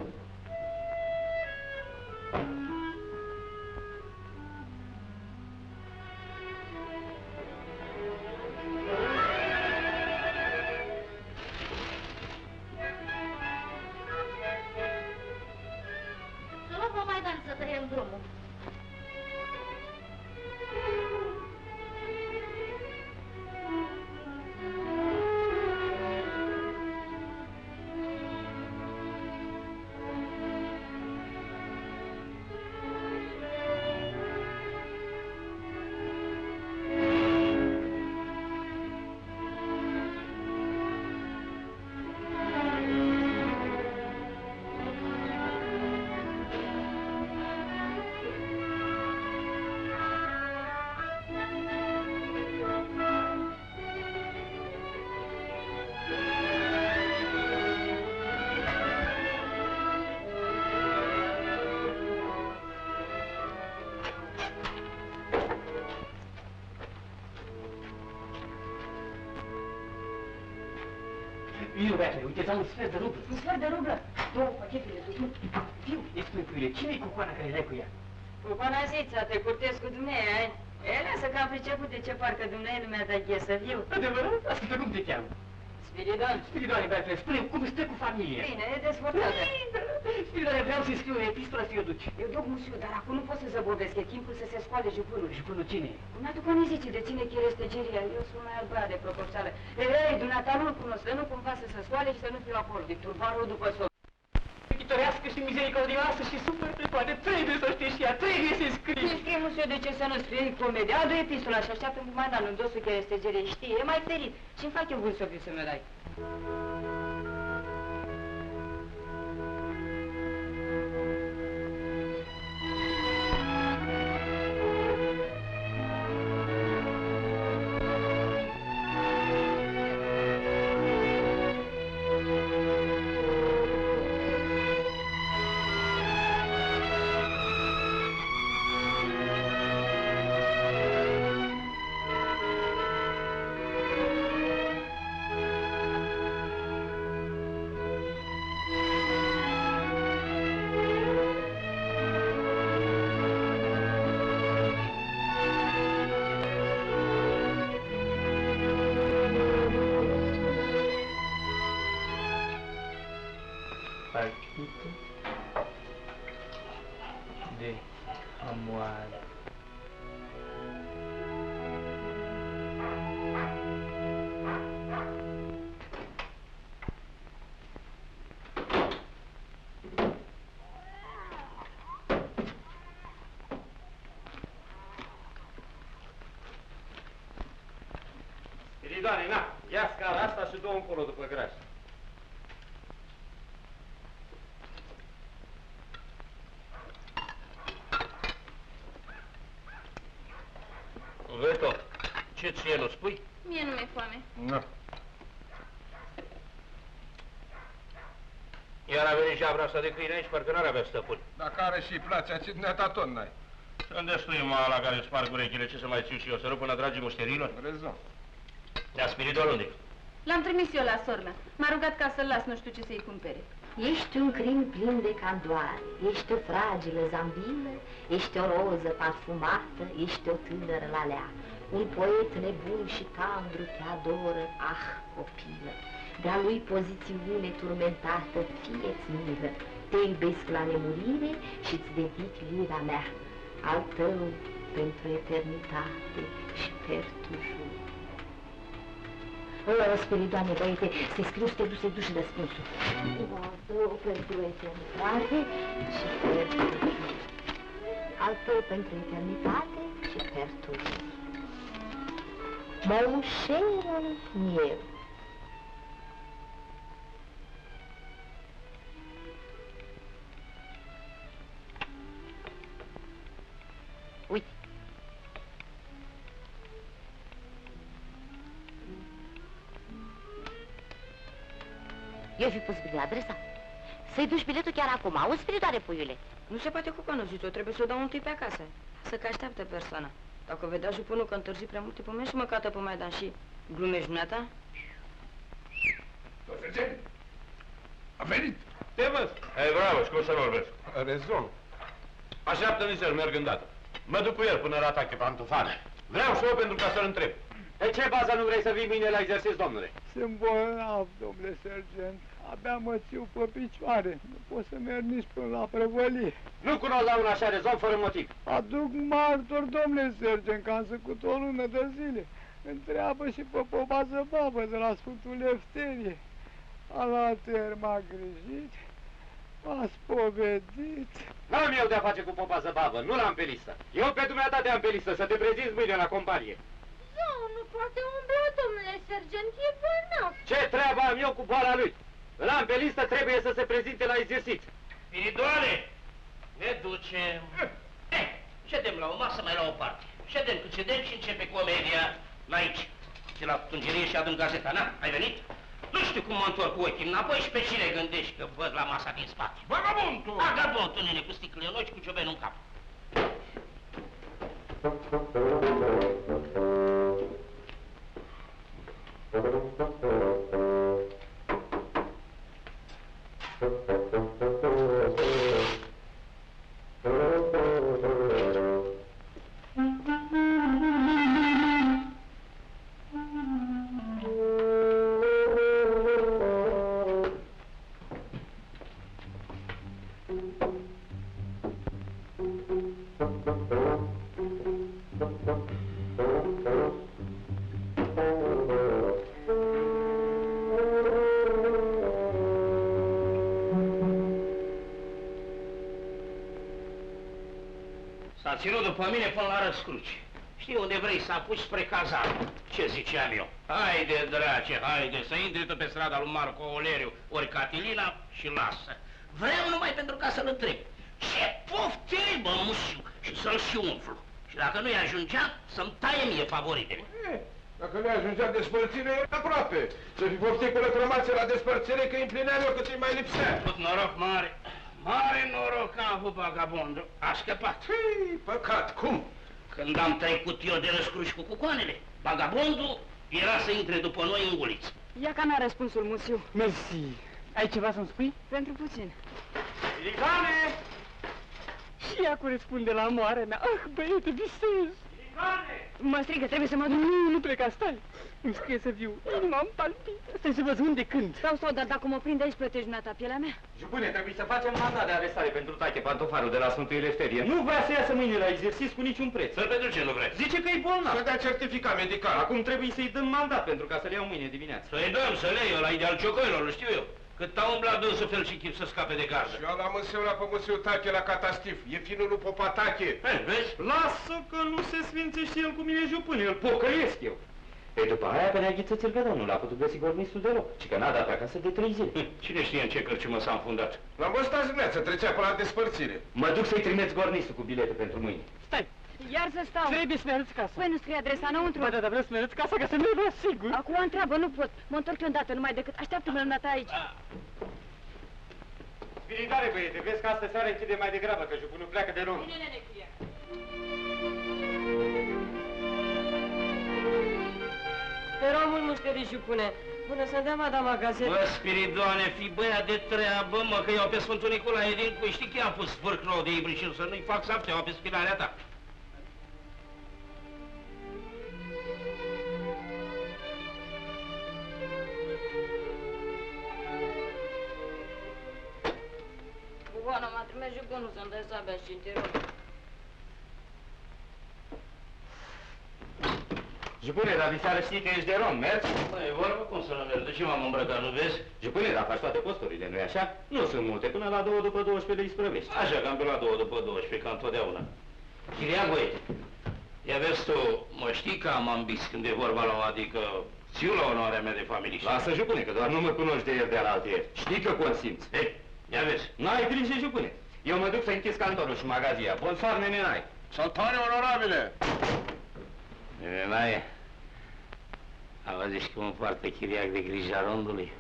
Speaker 3: Să tăiem drumul.
Speaker 7: Iubeatele, uite, am un sfert de rublă.
Speaker 3: Un sfert de rublă? Două pachetele de rublă.
Speaker 7: Fiu, spune puiule, cine-i cucoana care le-ai cu ea?
Speaker 8: Cucoana Zița, te curtez cu dumneavoastră, ai? E, lasă că am priceput de ce parcă dumneavoastră nu mi-a dat ghe să viu.
Speaker 7: Adevărat? Ascultă, cum te cheamă?
Speaker 8: Spiridon.
Speaker 7: Spiridoane, beatele, spune cum stă cu familia.
Speaker 8: Bine, e desfătată.
Speaker 7: Spiridoane, vreau să-i scriu o epistolă să-i o duci.
Speaker 8: Eu duc musiu, dar acum nu pot să zăbovesc, e timpul să se scoale jupânul.
Speaker 7: Jupânul cine?
Speaker 8: Dumneata cum îi zice de ține cherestegeria, eu sunt mai albă de proporțională. Ei, dumneata nu-l cunosc, să nu cumva să se scoale și să nu fiu acolo, de turbarul după sol.
Speaker 7: Chitorească și misericordioasă și sufletătoare, trebuie să știi și ea, trebuie să-i scrii.
Speaker 8: Nu scrie, musiu, de ce să nu scrie comedia? Adu epistola și așteaptă în comandantul în dosul cherestegerie, știe, e mai ferit. Și-mi fac eu vânt să fiu să mi-o dai.
Speaker 2: Spiridoane, na, ia scara asta și dă-o încolo după graș.
Speaker 5: Veto, ce ție nu spui?
Speaker 8: Mie nu mi-e foame.
Speaker 6: Nu.
Speaker 5: Iar a venit jabra asta de câine aici, parcă n-ar avea stăpân.
Speaker 6: Dacă are și place, ați dumneata tot n-ai.
Speaker 5: Sunt destui la care sparg urechile, ce să mai țiu și eu, să rup până dragii mușterilor?
Speaker 6: Rezon.
Speaker 5: Ia Spiridon unde?
Speaker 8: L-am trimis eu la sor mea. M-a rugat ca să-l las, nu știu ce să-i cumpere.
Speaker 3: Ești un crin plin de candoare, ești o fragilă zambilă, ești o roză parfumată, ești o tânără lalea. Un poet nebun și tandru te adoră, ah, copilă. De-a lui pozițiune turmentată, fie-ți milă. Te iubesc la nemurire și-ți dedic lira mea, al tău pentru eternitate și pertujur. Spiridoane, băiete, să-i scriu să te duci, să-i duci răspunsul. Al tău pentru eternitate și pertujur. Al tău pentru eternitate și pertujur. Măușerul meu. Uite. Eu fi pus bine adresa. Să-i duci biletul chiar acum. Auzi, Spiridoane, puiule?
Speaker 11: Nu se poate cu conocitul, trebuie să o dau întâi pe acasă. Să că așteaptă persoana. Dacă vedea jupunul că întârzi prea multe pe mine și mă cată pe Maidan și glumești dumneata?
Speaker 6: Sergent, a venit.
Speaker 5: Te văd. Ei, bravo, și cum să vorbesc?
Speaker 6: Rezon.
Speaker 5: Așteaptă nițel, merg îndată. Mă duc cu el până la atache pantufane. Vreau să o pentru ca să-l întreb.
Speaker 4: Pe ce bază nu vrei să vii mâine la exercițiu, domnule?
Speaker 12: Sunt bolnav, domnule sergent. Abia mă țiu pe picioare. Nu pot să merg nici până la prăvălie.
Speaker 4: Nu cunosc la un așa rezon fără motiv.
Speaker 12: Aduc martor, domnule sergent, că am săcut o lună de zile. Întreabă și pe popa Zăbabă de la Sfântul Lefterie. Alater m-a grijit, m-a spovedit.
Speaker 4: N-am eu de-a face cu popa Zăbabă, nu l-am pe listă. Eu pe dumneata te-am pe listă, să te prezinți mâine la companie.
Speaker 3: Nu, nu poate umbla, domnule sergent, e bolnav.
Speaker 4: Ce treabă am eu cu boala lui? Îl am pe listă, trebuie să se prezinte la exercițiu.
Speaker 5: Spiridoane, ne ducem. Ședem la o masă, mai la o parte. Ședem cât ședem și începe comedia aici. De la tungerie și adun gazeta, na? Ai venit? Nu știu cum mă întorc cu ochii înapoi și pe cine gândești că văd la masa din spate.
Speaker 6: Vagabondul!
Speaker 5: Vagabondul, nene, cu sticlele noi și cu ciobenul în cap. S-a ținut după mine până la Răscruci. Știi unde vrei să apuci spre cazarmă. Ce ziceam eu? Haide, drace, haide, să intri tu pe strada lui Marco Oleriu, ori Catilina și lasă. Vreau numai pentru ca să-l întreb. Ce poftei, bă, musiu, și să-l și umflu. Și dacă nu-i ajungea, să-mi taie mie favoritele.
Speaker 6: Dacă nu ajungea despărțire, e aproape. Să fi poftit cu reclamație la despărțire, că împlineam eu cât îi mai lipsea.
Speaker 5: Tot noroc mare. Mare noroc că a avut vagabondul. A scăpat.
Speaker 6: Hei, păcat, cum?
Speaker 5: Când am trecut eu de Răscruci cu cucoanele, vagabondul era să intre după noi în guliță.
Speaker 11: Ia ca n-a răspunsul, musiu.
Speaker 12: Mersi. Ai ceva să-mi spui?
Speaker 11: Pentru puțin.
Speaker 12: Ilicane! Și ea corespunde la moarea mea. Ah, băiete, visez!
Speaker 11: Mă strigă, trebuie să mă duc.
Speaker 12: Nu pleca, stai! Îmi scrie să viu. Inima îmi palpită. Stai să văd unde când.
Speaker 11: Stau, dar dacă mă prind aici, plătești dumneata pielea mea?
Speaker 4: Jupâne, trebuie să facem mandat de arestare pentru Tache Pantofarul de la Sfântul Elefterie. Nu vrea să iasă mâine la exercițiu cu niciun preț.
Speaker 5: Să pentru ce nu vrei?
Speaker 4: Zice că e bolnav.
Speaker 6: Să dea certificat medical.
Speaker 4: Acum trebuie să-i dăm mandat pentru ca să le iau mâine dimineață.
Speaker 5: Să-i dăm, să le iau la ideal ciocoilor, îl știu eu. Cât a umblat dânsul fel și chip să scape de gardă.
Speaker 6: Și eu l-am însemnat pe musiu Tache la catastif. E finul lui Popa Tache.
Speaker 5: Vezi?
Speaker 4: Lasă că nu se sfințește el cu mine, jupâne, îl pocăiesc eu. Păi după aia pe neaghiță țirgădău, nu l-a putut găsi gornistul deloc, ci că n-a dat acasă de 3 zile.
Speaker 5: Cine știe în ce cărciumă s-a înfundat?
Speaker 6: L-am văzut azi dimineață, trecea pe la despărțire.
Speaker 4: Mă duc să-i trimeți gornistul cu bilete pentru mâine.
Speaker 9: Stai!
Speaker 11: Iar să stau.
Speaker 9: Trebuie să-mi arăți casa.
Speaker 11: Păi nu scrie adresa înăuntru.
Speaker 9: Bă, dar vreau să-mi arăți casa ca să nu vă sigur.
Speaker 11: Acum întreabă, nu pot. Mă întorc eu îndată, numai decât. Așteaptă-mă la ta aici.
Speaker 2: Spiritare, băiete, vezi că astă seară închide mai degrabă, că jupânul pleacă de lung.
Speaker 11: Bine, nene, cria. Te rog mult, mușterii jupune. Bună să-mi dea madama gazete.
Speaker 5: Bă, Spiridoane, fi băia de treabă, mă, că eu pe Sfântul Nicolae din Cui, știi că i-am pus vârc nou de ibrișil să nu-i fac sapteaua pe spinarea ta.
Speaker 11: Bugoana, m-a trimis jupunul să-mi dai sabia și cintirul.
Speaker 4: Jupune, dar diseară știi că ești de rom, mergi?
Speaker 5: Băi, vorba cum să nu merg, de ce m-am îmbrăcat, nu vezi?
Speaker 4: Jupune, dar faci toate posturile, nu-i așa? Nu sunt multe, până la 2 după 12 de isprăvești.
Speaker 5: Așa, cam pe la 2 după 12, ca întotdeauna. Chiriac, băiete, ia vezi tu, mă știi că am ambiți când e vorba la adică țiu la onoarea mea de familie.
Speaker 4: Lasă, Jupune, că doar nu mă cunoști de ieri de la altieri. Știi că consimți.
Speaker 5: Ei, ia vezi.
Speaker 4: N-ai grijă, Jupune. Eu mă duc să închis cantorul și magazia. Bonsoir, nene Nai.
Speaker 6: Saltare onorabile!
Speaker 5: Nene Naie, auzi cum împarte Chiriac de grija rondului?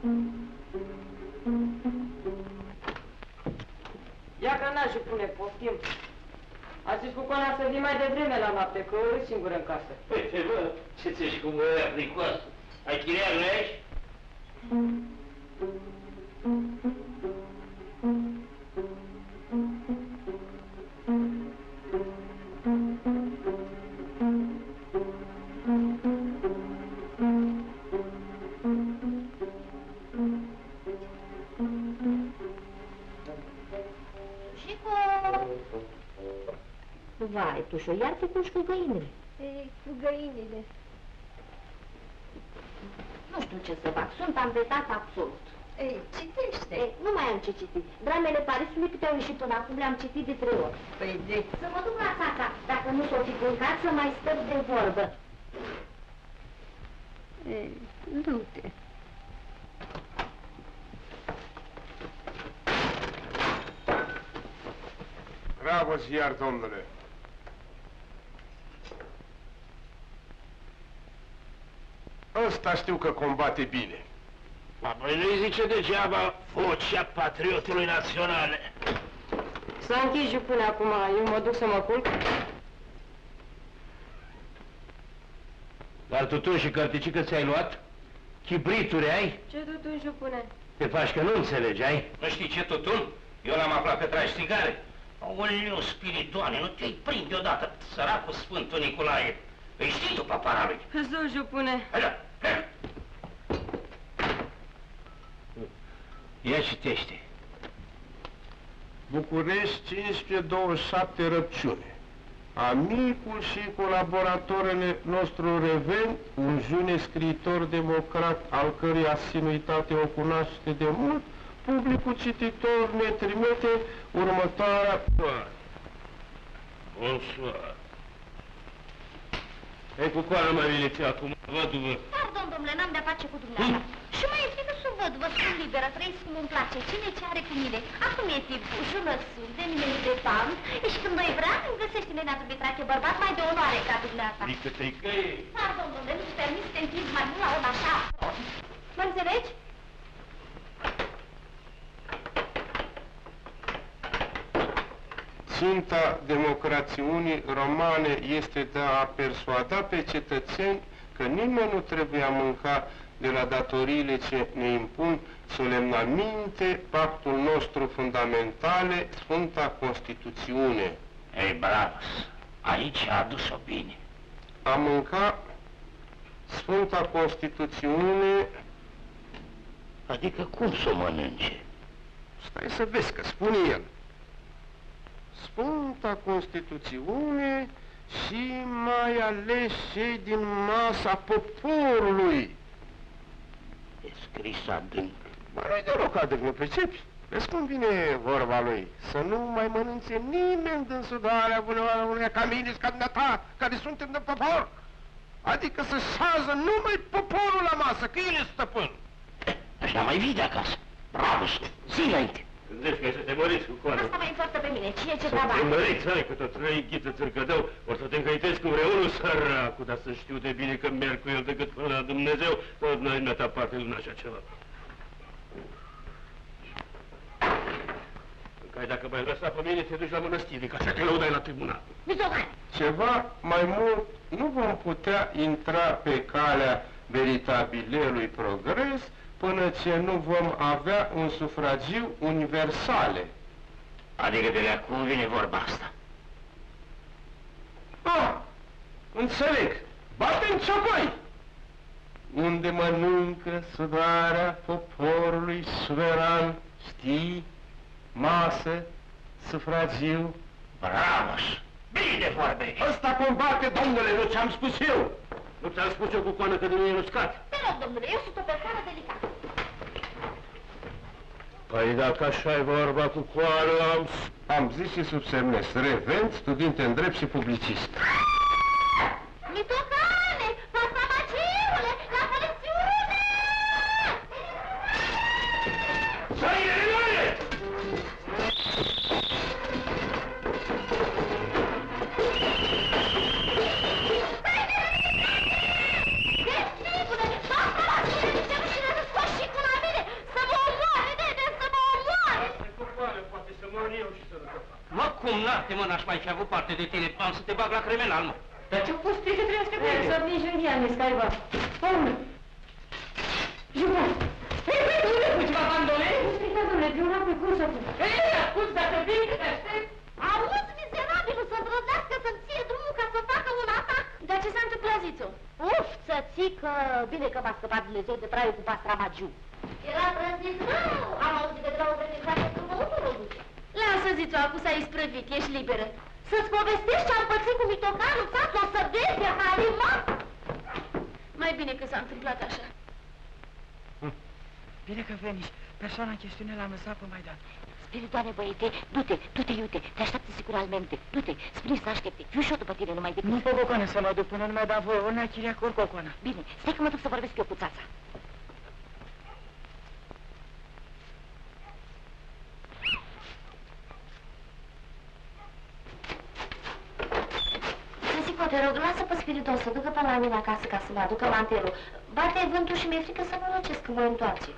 Speaker 11: Ia că n-aș jupune, poftim. A zis cu Cona să vii mai devreme la noapte, că o singur în casă.
Speaker 5: Păi, bă, ce ți-ești cu băia fricoasă? Ai Chiriac, nu ești?
Speaker 3: Vai, Tușo, iar te culci cu găinile.
Speaker 8: Ei, cu găinile.
Speaker 3: Nu știu ce să fac, sunt ambetat absolut.
Speaker 8: Ei, citește.
Speaker 3: Ei, nu mai am ce citi. Dramele Parisului câte au ieșit până acum le-am citit de 3 ori.
Speaker 8: Păi de...
Speaker 3: Să mă duc la tata, dacă nu s-o fi culcat, să mai stăm de vorbă.
Speaker 8: Ei, du-te.
Speaker 6: Bravo, ziar, domnule! Ăsta știu că combate bine.
Speaker 5: Păi nu-i zice degeaba vocea patriotului național.
Speaker 11: S-a închis jupune acum, eu mă duc să mă culc.
Speaker 5: Dar tutun și cărticică ți-ai luat? Chibrituri ai?
Speaker 11: Ce tutun jupune?
Speaker 5: Te faci că nu înțelegi, ai? Nu știi ce tutun? Eu l-am aflat că tragi țigare. Aoleu, Spiridoane, nu te-ai prinde odată, săracul Sfântul Nicolae. Îi știi tu papara lui?
Speaker 11: Zău, jupune.
Speaker 5: Hai, hai. Ia citește.
Speaker 6: București 15-27 Răpciune. Amicul și colaboratorele nostru Reven, un june scriitor democrat al cărui asinuitate o cunoaște de mult, publicul cititor ne trimite următoarea...
Speaker 5: Bonsoir. Ei, cu coară mai veniți acum, văduvă.
Speaker 3: Pardon, domnule, n-am de-a face cu dumneata. Și mai e frică să văd, vă sunt liberă, trăiesc cum îmi place, cine ce are cu mine. Acum e timpul, jună sunt, de mine de pan, și când noi vrea, îmi găsește nenea Dumitrache, bărbat mai de onoare ca dumneata.
Speaker 5: Trică-trică.
Speaker 3: Pardon, domnule, nu-ți permis să te întinzi mai mult la om așa. Mă înțelegi?
Speaker 6: Ținta democrațiunii romane este de a persuada pe cetățeni că nimeni nu trebuie a mânca de la datoriile ce ne impun solemnamente pactul nostru fundamentale, Sfânta Constituțiune.
Speaker 5: Ei, bravos, aici a adus-o bine.
Speaker 6: A mânca Sfânta Constituțiune...
Speaker 5: Adică cum să o mănânce?
Speaker 6: Stai să vezi că spune el. Sfânta Constituțiune și mai ales cei din masa poporului.
Speaker 5: E scris adânc.
Speaker 6: Mă, nu-i deloc adânc, mă pricepi? Vezi cum vine vorba lui? Să nu mai mănânțe nimeni din sudarea bunăoară unei ca mine, ca dumneata, care suntem de popor. Adică să șează numai poporul la masă, că el e stăpân.
Speaker 4: Așa mai vii de acasă. Bravo, zi înainte.
Speaker 5: Deci că să te măriți cu coană.
Speaker 3: Asta mă importă pe mine. Cine ce
Speaker 5: Să
Speaker 3: treaba?
Speaker 5: te măriți, hai, că tot trei ghiță țârcădău, ori să te încăitezi cu vreunul săracu, dar să știu de bine că merg cu el decât până la Dumnezeu, tot n-ai mea parte din așa ceva. Că dacă mai lăsa pe mine, te duci la mănăstire, că așa te lăudai la tribunal.
Speaker 6: Ceva mai mult nu vom putea intra pe calea veritabilelui progres până ce nu vom avea un sufragiu universale.
Speaker 4: Adică de la cum vine vorba asta?
Speaker 6: Ah, înțeleg. Bate-n ciocoi! Unde mănâncă sudarea poporului suveran, știi? Masă, sufragiu.
Speaker 4: Bravo! Bine vorbești!
Speaker 6: Ăsta combate, domnule, nu ți-am spus eu!
Speaker 5: Nu ți-am spus eu cu coană că de mine nu scad.
Speaker 3: Te rog, domnule, eu sunt o persoană delicată.
Speaker 5: Păi dacă așa-i vorba cu coană,
Speaker 6: am zis și subsemnez, revent, student în drept și publicist.
Speaker 3: Mitocane, pasamaciule, la colecțiune!
Speaker 5: Să-i Mă, cum n-arte, mă, n-aș mai fi avut parte de tine, am să te bag la criminal, mă.
Speaker 11: Dar ce-o fost că trebuie să te băi? Să vii Julian, Scaiva. Omul! Julian! Hei, băi, tu unde fugi, abandone? Nu strica, domnule, Julian, pe cum să fug? Hei, ascult, dacă vii, te aștept!
Speaker 3: Auzi, mizerabilul, să îndrăznească să-mi ție drumul ca să facă un atac?
Speaker 8: Dar ce s-a întâmplat, Zițo?
Speaker 3: Uf, țățică, bine că m-a scăpat Dumnezeu de traiul cu pastramagiu. Era trăznit rău, am auzit că de la o vreme încoace băutul o duce.
Speaker 8: Lasă, Zițo, acum s-a isprăvit, ești liberă.
Speaker 3: Să-ți povestești ce-am pățit cu mitocanul, țață, o să vezi, e harimat.
Speaker 8: Mai bine că s-a întâmplat așa.
Speaker 7: Bine că veniți. Persoana în chestiune l-am lăsat pe Maidan.
Speaker 3: Spiritoane, băiete, du-te, iute, te așteaptă sicuralmente. Du-te, spune să aștepte. Fiu și eu după tine, numai decât.
Speaker 7: Nu pe Cocoană să mă duc până nu mi-a dat voie, ori n-a chiriac, ori Cocoană.
Speaker 3: Bine, stai că mă duc să vorbesc eu cu țața. Te rog, lasă pe spiritul să ducă până la mine acasă ca să-mi aducă mantelul. Bate vântul și mi-e frică să mă răcesc că voi întoarce.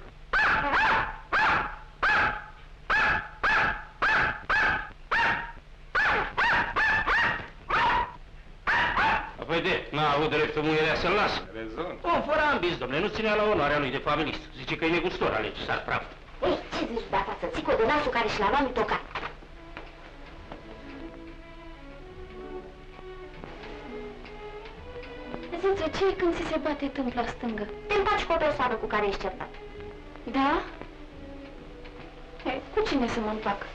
Speaker 5: Apoi de, n-a avut dreptul muierea să-l lasă.
Speaker 6: Rezon.
Speaker 5: O, fără ambis, domnule, nu ținea la onoarea lui de familist. Zice că e negustor, alege sar praf.
Speaker 3: Ei, ce zici de asta, țico de nasul care și l-a luat mitocan?
Speaker 8: Ziță, ce e când ți se bate tâmpla stângă?
Speaker 3: Te împaci cu o persoană cu care ești certat.
Speaker 8: Da? Ei, cu cine să mă împac?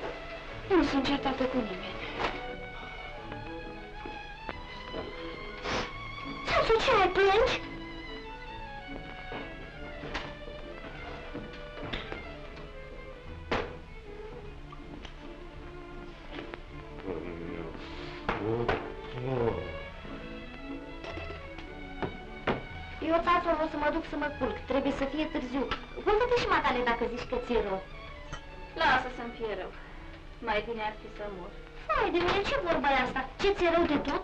Speaker 8: Nu sunt certată cu nimeni.
Speaker 3: Țațu, ce mai plângi? Eu, țațu, o să mă duc să mă culc. Trebuie să fie târziu. Culcă-te și matale dacă zici că ți-e rău.
Speaker 8: Lasă să-mi fie rău. Mai bine ar fi să mor.
Speaker 3: Hai de mine, ce vorba e asta? Ce ți-e rău de tot?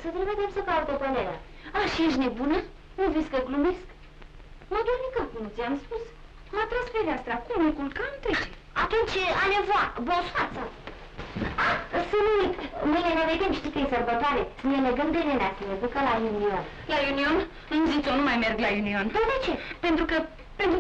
Speaker 3: Să trimitem să caut o pălere.
Speaker 8: A, și ești nebună? Nu vezi că glumesc? Mă doare capul, nu ți-am spus? M-a tras fereastra, cum îi culcam, trece.
Speaker 3: Atunci, alevoa, bosfața. Să nu uit, mâine ne vedem, știi că e sărbătoare. Să ne legăm de nenea, să ne ducă la Union.
Speaker 8: La Union? În Zițo, nu mai merg la Union.
Speaker 3: Dar de ce?
Speaker 8: Pentru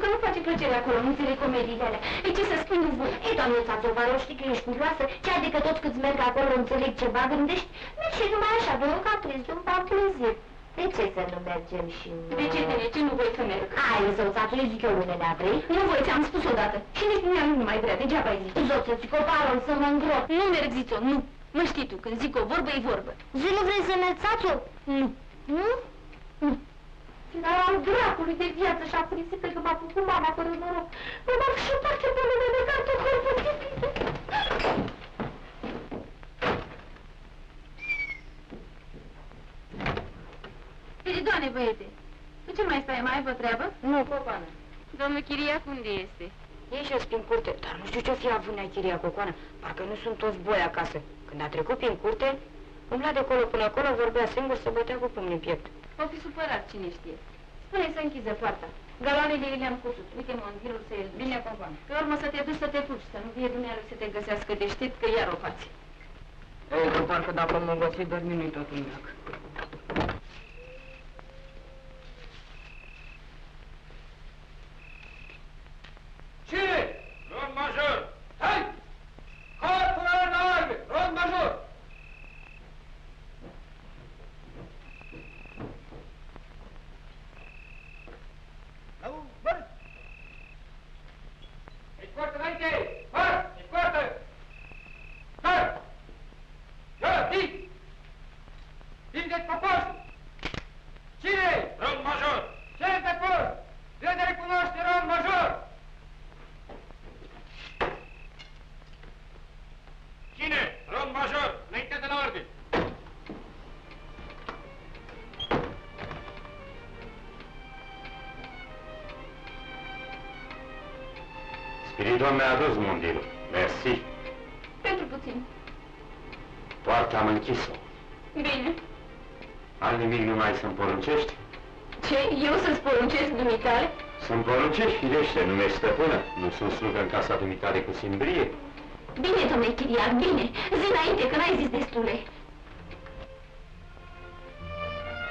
Speaker 8: că nu face plăcere acolo, nu înțeleg comediile alea. E ce să spui, nu voi.
Speaker 3: Ei, doamne, țațovaro, știi că ești curioasă? Ce adică toți câți merg acolo înțeleg ceva gândești? Mergi și numai așa, de un capriz, de un parplezir. De ce să nu mergem și noi?
Speaker 8: De ce, de ce nu voi să merg?
Speaker 3: Hai, zău, țațu, eu zic eu lunea, vrei?
Speaker 8: Nu voi, ți-am spus odată. Și nici mea nu mai vrea, degeaba ai zis.
Speaker 3: Zău, să zic o parol, să mă îngrop.
Speaker 8: Nu merg, Zițo, nu. Mă știi tu, când zic o vorbă, e vorbă.
Speaker 3: Zi, nu vrei să mergi, țațu?
Speaker 8: Nu.
Speaker 3: Nu?
Speaker 8: Nu.
Speaker 3: Dar al dracului de viață și-a prisită că m-a făcut mama fără noroc. Mă m-am șupat ce pe lume de cantă corpul.
Speaker 8: Spiridoane, băiete, tu ce mai stai, mai ai o treabă?
Speaker 11: Nu, Cocoană.
Speaker 8: Domnul Chiriac unde este?
Speaker 11: Ieși prin curte, dar nu știu ce-o fi avut nea Chiria, Cocoană. Parcă nu sunt toți boi acasă. Când a trecut prin curte, umbla de acolo până acolo, vorbea singur, se bătea cu pumnul în piept.
Speaker 8: O fi supărat, cine știe. Spune să închiză poarta. Galoanele le-am cusut. Uite mondirul să iei. Bine, Cocoană. Pe urmă să te duci să te puci, să nu fie dumnealui să te găsească deștept, că iar o faci.
Speaker 11: Ei, că parcă dacă mă găsi, dormi nu-i tot un leac.
Speaker 6: Cine? Rond major! Hai! Corporal în arme! Rond major! Escortă înainte! Făr! Escortă! Făr! Ia, zi! Vindeți pe post! Cine? Rond major! Ce de post? De recunoaște rond major! Cine? Rond major! Înainte de la ordine!
Speaker 4: Spiridon mi-a adus mundilul. Mersi.
Speaker 8: Pentru puțin.
Speaker 4: Poarta am închis-o.
Speaker 8: Bine.
Speaker 4: Al nimic nu mai să-mi poruncești?
Speaker 8: Ce? Eu să-ți poruncesc dumitale?
Speaker 4: Să-mi poruncești, firește, nu mi-ești stăpână. Nu sunt slugă în casa dumitale cu simbrie.
Speaker 8: Bine, domnule Chiriac, bine. Zi înainte, că n-ai zis destule.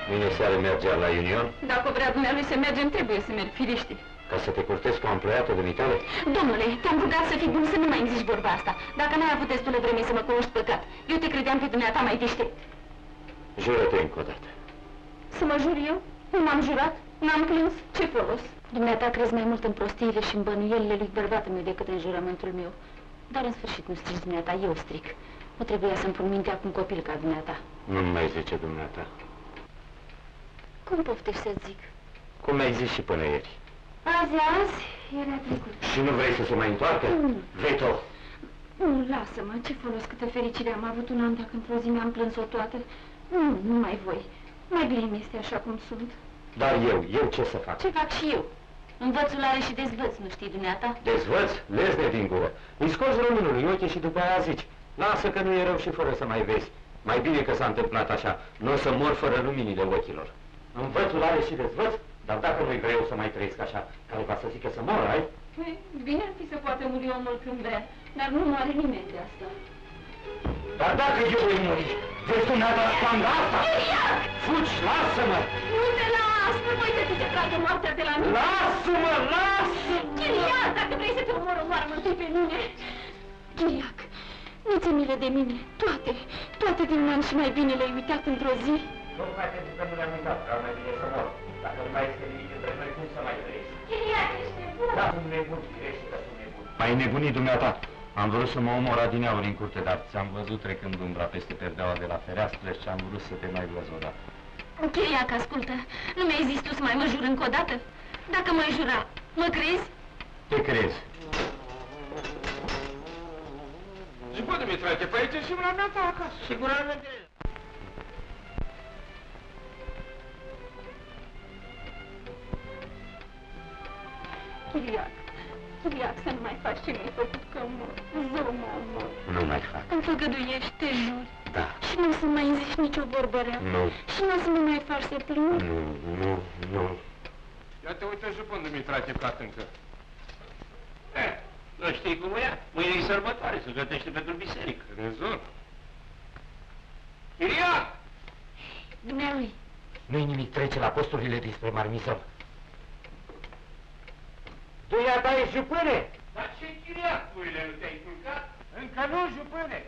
Speaker 4: Mâine seară mergea la Union?
Speaker 8: Dacă vrea dumnealui să mergem, trebuie să merg, firește.
Speaker 4: Ca să te curtezi cu o emploiată dumitale?
Speaker 8: Domnule, te-am rugat să fii bun să nu mai îmi zici vorba asta. Dacă n-ai avut destulă vreme să mă cunoști păcat, eu te credeam pe dumneata mai deștept.
Speaker 4: Jură-te încă o dată.
Speaker 8: Să mă jur eu? Nu m-am jurat? N-am plâns? Ce folos? Dumneata crezi mai mult în prostiile și în bănuielile lui bărbatul meu decât în jurământul meu. Dar în sfârșit nu strici dumneata, eu stric. Nu trebuia să-mi pun mintea cu un copil ca dumneata.
Speaker 4: Nu-mi mai zice dumneata.
Speaker 8: Cum poftești să zic?
Speaker 4: Cum mi-ai zis și până ieri.
Speaker 8: Azi, era trecut.
Speaker 4: Și nu vrei să se mai întoarcă? Veto!
Speaker 8: Nu, lasă-mă, ce folos câtă fericire am avut un an dacă într-o zi mi-am plâns-o toată. Nu mai voi. Mai bine mi-este așa cum sunt.
Speaker 4: Dar eu ce să fac?
Speaker 8: Ce fac și eu? Învățul are și dezvăț, nu știi dumneata?
Speaker 4: Dezvăț? Lezne din gură. Îi scoți românului ochii și după aia zici. Lasă că nu e rău și fără să mai vezi. Mai bine că s-a întâmplat așa. Nu o să mor fără luminile ochilor. Învățul are și dezvăț, dar dacă nu-i vreau să mai trăiesc așa, care va să zică să mor, ai?
Speaker 8: Bine ar fi să poată muri omul când vrea, dar nu moare nimeni de asta.
Speaker 4: Dar dacă eu voi muri, vezi dumneata asta? Fugi, lasă-mă!
Speaker 8: Nu te las, nu voi să te tragă moartea de la mine.
Speaker 4: Lasă-mă, lasă-mă!
Speaker 8: Chiriac, dacă vrei să te omor, omoară-mă întâi pe mine. Chiriac, nu ți milă de mine, toate din an și mai bine le-ai uitat într-o zi.
Speaker 4: Tocmai pentru că nu le-am uitat, vreau mai bine să mor. Dacă nu mai este nimic între noi, cum să mai trăiesc?
Speaker 8: Chiriac, ești nebun!
Speaker 4: Da, sunt nebun, firește că sunt nebun. Mai nebunit dumneata. Am vrut să mă omor adineauri în curte, dar ți-am văzut trecând umbra peste perdeaua de la fereastră și am vrut să te mai văz odată.
Speaker 8: Chiriac, ascultă, nu mi-ai zis tu să mai mă jur încă o dată? Dacă m-ai jura, mă crezi?
Speaker 4: Te crezi?
Speaker 6: Și bă, Dumitrache, pe aici și mâna mea ta acasă.
Speaker 5: Siguranță.
Speaker 8: Chiriac, să nu mai faci ce mi-ai făcut, că mor. Zău, mă omor.
Speaker 4: Nu mai fac.
Speaker 8: Îmi făgăduiești, te jur.
Speaker 4: Da.
Speaker 8: Și nu o să mai zici nicio vorbă rea.
Speaker 4: Nu.
Speaker 8: Și nu o să mă mai faci să plâng.
Speaker 4: Nu.
Speaker 6: Ia te uite și până Dumitrache Platâncă.
Speaker 5: Nu știi cum o ia? Mâine e sărbătoare, se gătește pentru biserică.
Speaker 6: Rezon.
Speaker 5: Chiriac!
Speaker 8: Dumnealui.
Speaker 4: Nu-i nimic, trece la posturile dinspre Marmizon. Dumneata e jupâne!
Speaker 5: Dar ce Chiriac, puile, nu te-ai culcat?
Speaker 4: Încă nu, jupâne!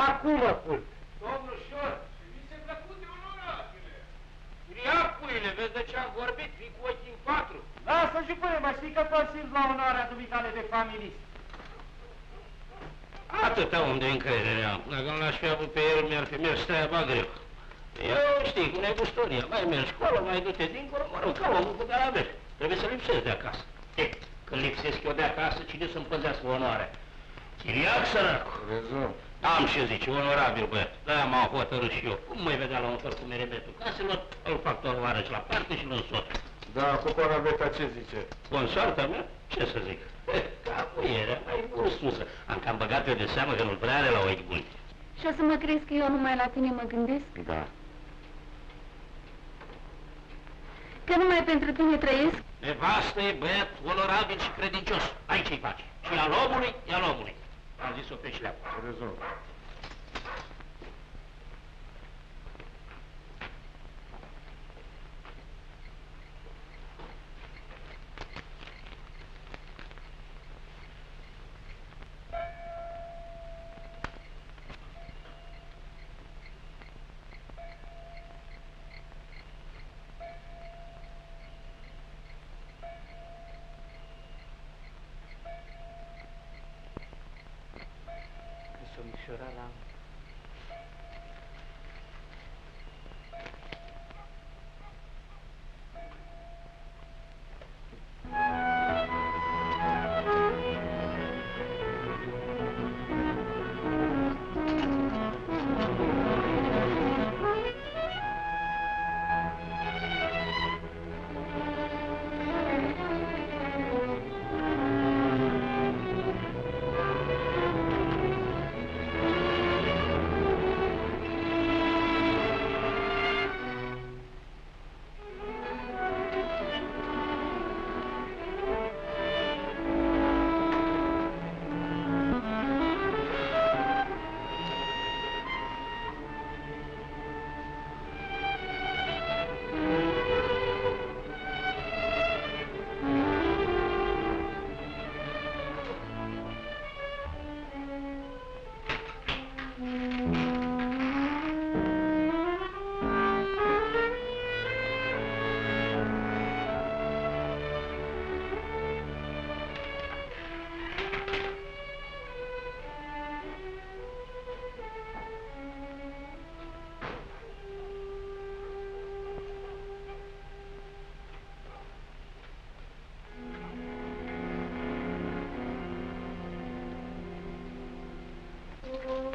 Speaker 4: Acum mă culc!
Speaker 5: Domnușor, mi se plăcut de onoratele. Chiriac, puile, vezi de ce am vorbit? Fii cu ochii în patru.
Speaker 4: Lasă, jupâne, mă știi că tot simți la onoarea dumitale de familist.
Speaker 5: Atâta om de încredere am. Dacă nu l-aș fi avut pe el, mi-ar fi mers treaba greu. Eu știi, cu negustoria, mai mergi acolo, mai du-te dincolo, mă rog, ca omul cu care aveți. Trebuie să lipsesc de acasă. Când lipsesc eu de acasă, cine să-mi păzească onoarea? Chiriac, săracu!
Speaker 6: Rezon.
Speaker 5: Am ce zice, onorabil băiat, de-aia m-am hotărât și eu. Cum mai vedea la un fel cu merebetul caselor, îl fac tovarăș la parte și îl însot.
Speaker 6: Da, cu Conaveta ce zice?
Speaker 5: Consoarta mea? Ce să zic? Capuierea, mai gustusă. Am cam băgat eu de seamă că nu prea are la ochi buni.
Speaker 8: Și o să mă crezi că eu numai la tine mă gândesc?
Speaker 5: Da.
Speaker 8: Că numai pentru tine trăiesc?
Speaker 5: Nevastă e băiat onorabil și credincios. Ai ce-i face. Și al omului, e al omului. Am zis-o pe șleapă.
Speaker 6: Rezolv.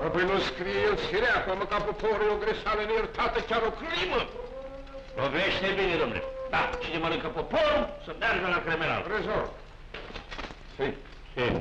Speaker 6: Apoi nu scrie el sireacă, mă, ca poporul e o greșeală neiertată, chiar o crimă.
Speaker 5: Lovește bine, domnule. Da, cine mănâncă poporul, să meargă la criminal.
Speaker 6: Rezolv.
Speaker 5: Si. Da.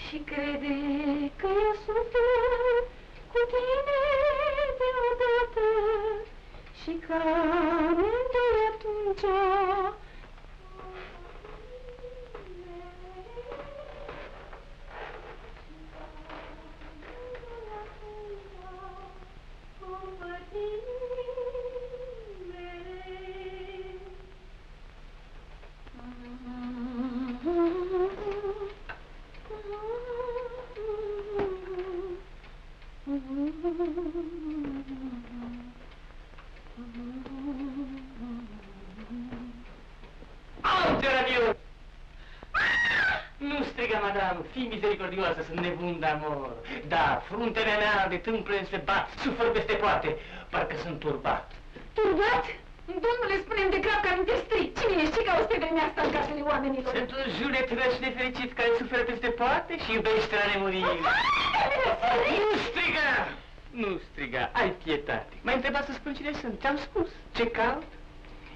Speaker 8: Și crede că eu suflet cu tine deodată și că amândoi atunci
Speaker 7: Nu striga, madame, fii misericordioasă, sunt nebun de amor. Da, fruntele mea de tâmplă se bat, sufăr peste poate, parcă sunt turbat.
Speaker 8: Turbat? Domnule, spune-mi de grab că aminte strict. Cine ești? Ce cauți pe vremea asta în casele oamenilor?
Speaker 7: Sunt un julet rău și nefericit care suferă peste poate și iubește la nemurire. Nu striga! Nu striga, ai pietate. M-ai întrebat să spun cine sunt, ți-am spus. Ce caut?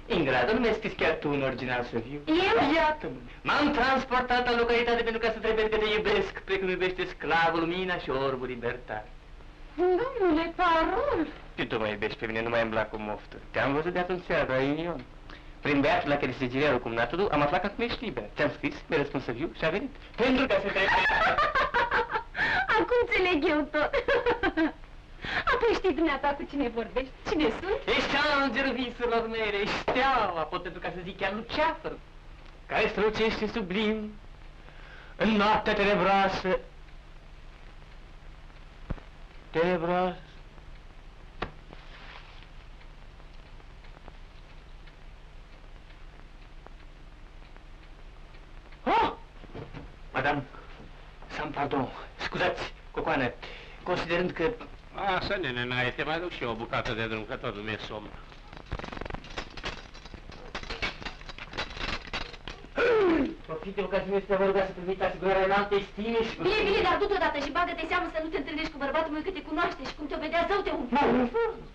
Speaker 7: Ingrada, nu mi-ai scris chiar tu un original să viu?
Speaker 8: Eu?
Speaker 7: Iată-mă! M-am transportat în localitate pentru ca să trebuie că te iubesc, precum iubește sclavul lumina și orbul libertar.
Speaker 8: Domnule, parol!
Speaker 7: Și tu mă iubești pe mine, nu mai îmi plac cu moftă. Te-am văzut de atunci seara la Union. Prin băiatul la care se girea cu mnatul, am aflat că acum ești liber. Ți-am scris, mi-ai răspuns să viu și a venit. Pentru că se trebuie...
Speaker 8: Acum înțeleg eu tot. Apoi știi dumneata cu cine vorbești? Cine sunt?
Speaker 7: Ești îngerul visurilor mele, ești steaua, pot pentru ca să zic chiar luceafăr, care strălucește sublim în noaptea tenebroasă. Tenebroasă. Oh! Madame, sam pardon, scuzați, cocoană, considerând că...
Speaker 5: Așa, nene, n-ai, te mai duc și eu o bucată de drum, că tot nu mi-e somn.
Speaker 7: Profit de ocazia să vă ruga să primiți asigurarea în alte stime și...
Speaker 8: Bine, bine, dar du-te odată și bagă-te seamă să nu te întâlnești cu bărbatul meu că te cunoaște și cum te vedea zău te umple.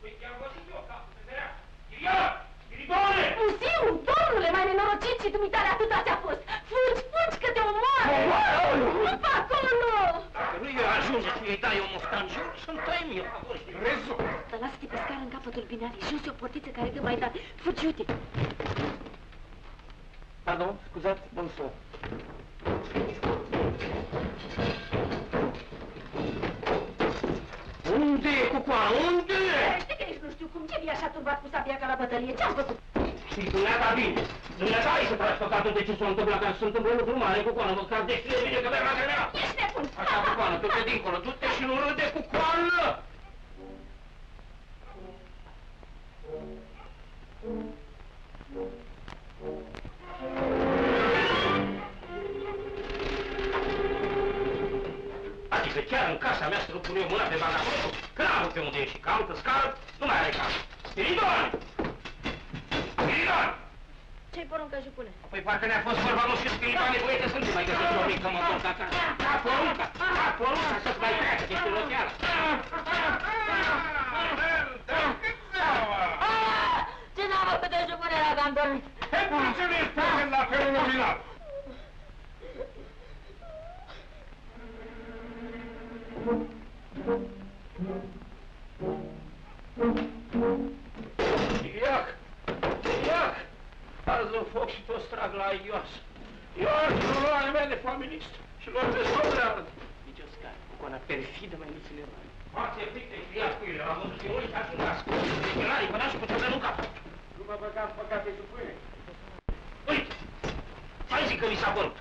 Speaker 5: Păi te-am văzut eu, capul pe ferea. Iria! Spiridone!
Speaker 8: Musiu, domnule, mai nenorocit și dumitare atâta ți-a fost. Fugi, fugi, că te omoară! Nu pe acolo!
Speaker 5: Dacă nu i ajunge să-i dai o moftan jur, sunt tăiem eu.
Speaker 6: Rezu!
Speaker 8: Dar lasă-te pe scară în capătul binării, jos e o portiță care dă mai dat. Fugi, uite!
Speaker 7: Pardon, scuzați, bonsoir.
Speaker 5: Unde e, cucoană, unde e?
Speaker 8: Știi că nici nu știu cum, ce vii așa turbat cu sabia ca la bătălie, ce-am făcut?
Speaker 5: Știi, dumneata bine. Dumneata ai să tragi păcatul de ce s-a întâmplat, ca să se întâmplă lucruri mari, cucoană, măcar descrie bine că verga mea.
Speaker 8: Ești nebun!
Speaker 5: Așa, cucoană, du-te dincolo, du-te și nu râde, cucoană! Adică chiar în casa mea să nu pun eu mâna pe bagatorul, că n-am avut pe unde ieși, că am pe scară, nu mai are casă. Spiridon! Spiridon!
Speaker 8: Ce-i poruncă, jupune?
Speaker 5: Păi parcă ne-a fost vorba, nu știu, Spiridoane, băiete, să nu mai găsești o mică mătorcă acasă. Da, porunca să-ți mai treacă, că ești înlocheală.
Speaker 8: Ce n-am făcut de jupune la cantorul?
Speaker 6: Pentru ce nu ești prezent la felul nominal?
Speaker 5: Iac! Iac! Azi un foc și toți trag la ios. Ios, ruloane mea de familist și lor de sobreală.
Speaker 7: Nici o scară, cocoana perfidă mai nu ține mai.
Speaker 5: Poate fi te criat cu ele, am văzut că nu-i ca și un ascult. De gelarii, până și cu ce nu capă.
Speaker 6: Nu mă băgam păcate sub pâine.
Speaker 5: Uite! Mai zic că mi s-a părut.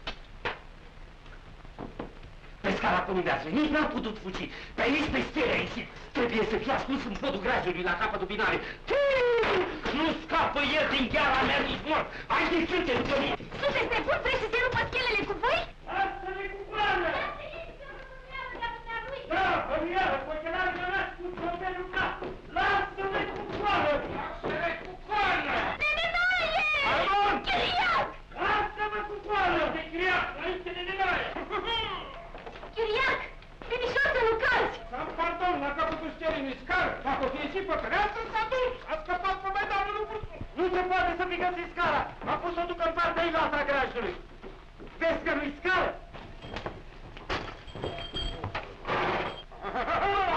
Speaker 7: Pe scara comundează, nici n-am putut fugi. Pe aici pe stele a ieșit. Trebuie să fie ascuns în podul graziului la capătul binare.
Speaker 5: Nu scapă el din gheara mea nici mort. Hai de sânge după mine.
Speaker 8: Sunteți nebuni? Vrei să se rupă schelele cu voi?
Speaker 5: Lasă-ne cu coană! Da, băriară, cochelarii mea spun că te lucra. Lasă-ne cu coană! Lasă-ne cu coană!
Speaker 8: Nenenoaie!
Speaker 5: Armon!
Speaker 8: Chiriac!
Speaker 5: Lasă-mă cu coană! De chiriac, înainte de nenaie!
Speaker 8: Chiriac! Finișor să nu calzi!
Speaker 6: Am pardon, la capătul stelii mi scară. Dacă o fie și păcărească, s-a dus. A scăpat pe medalul lui Bursu.
Speaker 7: Nu se poate să plicăți scara! Am pus-o duc în partea ailaltă a garajului. Vezi că nu-i scară?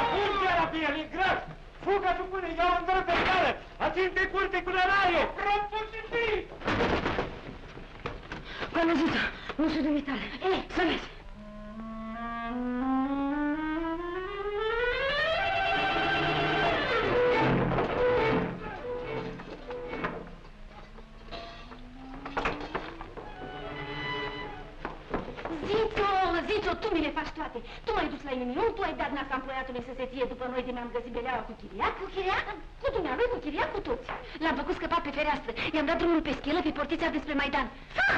Speaker 6: Acum chiar a el, e grav. Fugă tu până, iau în dără pe scară. Ațin-te curte cu năraie. Prăpusiti!
Speaker 8: Pălăzită, nu sunt dumitale. Ei, să vezi! Zițo, tu mi le faci toate. Tu m-ai dus la inimioul, tu ai dat naca împloiatului să se ție după noi de mi-am găsit beleaua cu chiriac. Cu chiriac? Cu dumnealui, cu chiriac, cu toți. L-am făcut scăpat pe fereastră, i-am dat drumul pe schelă, pe portița despre Maidan.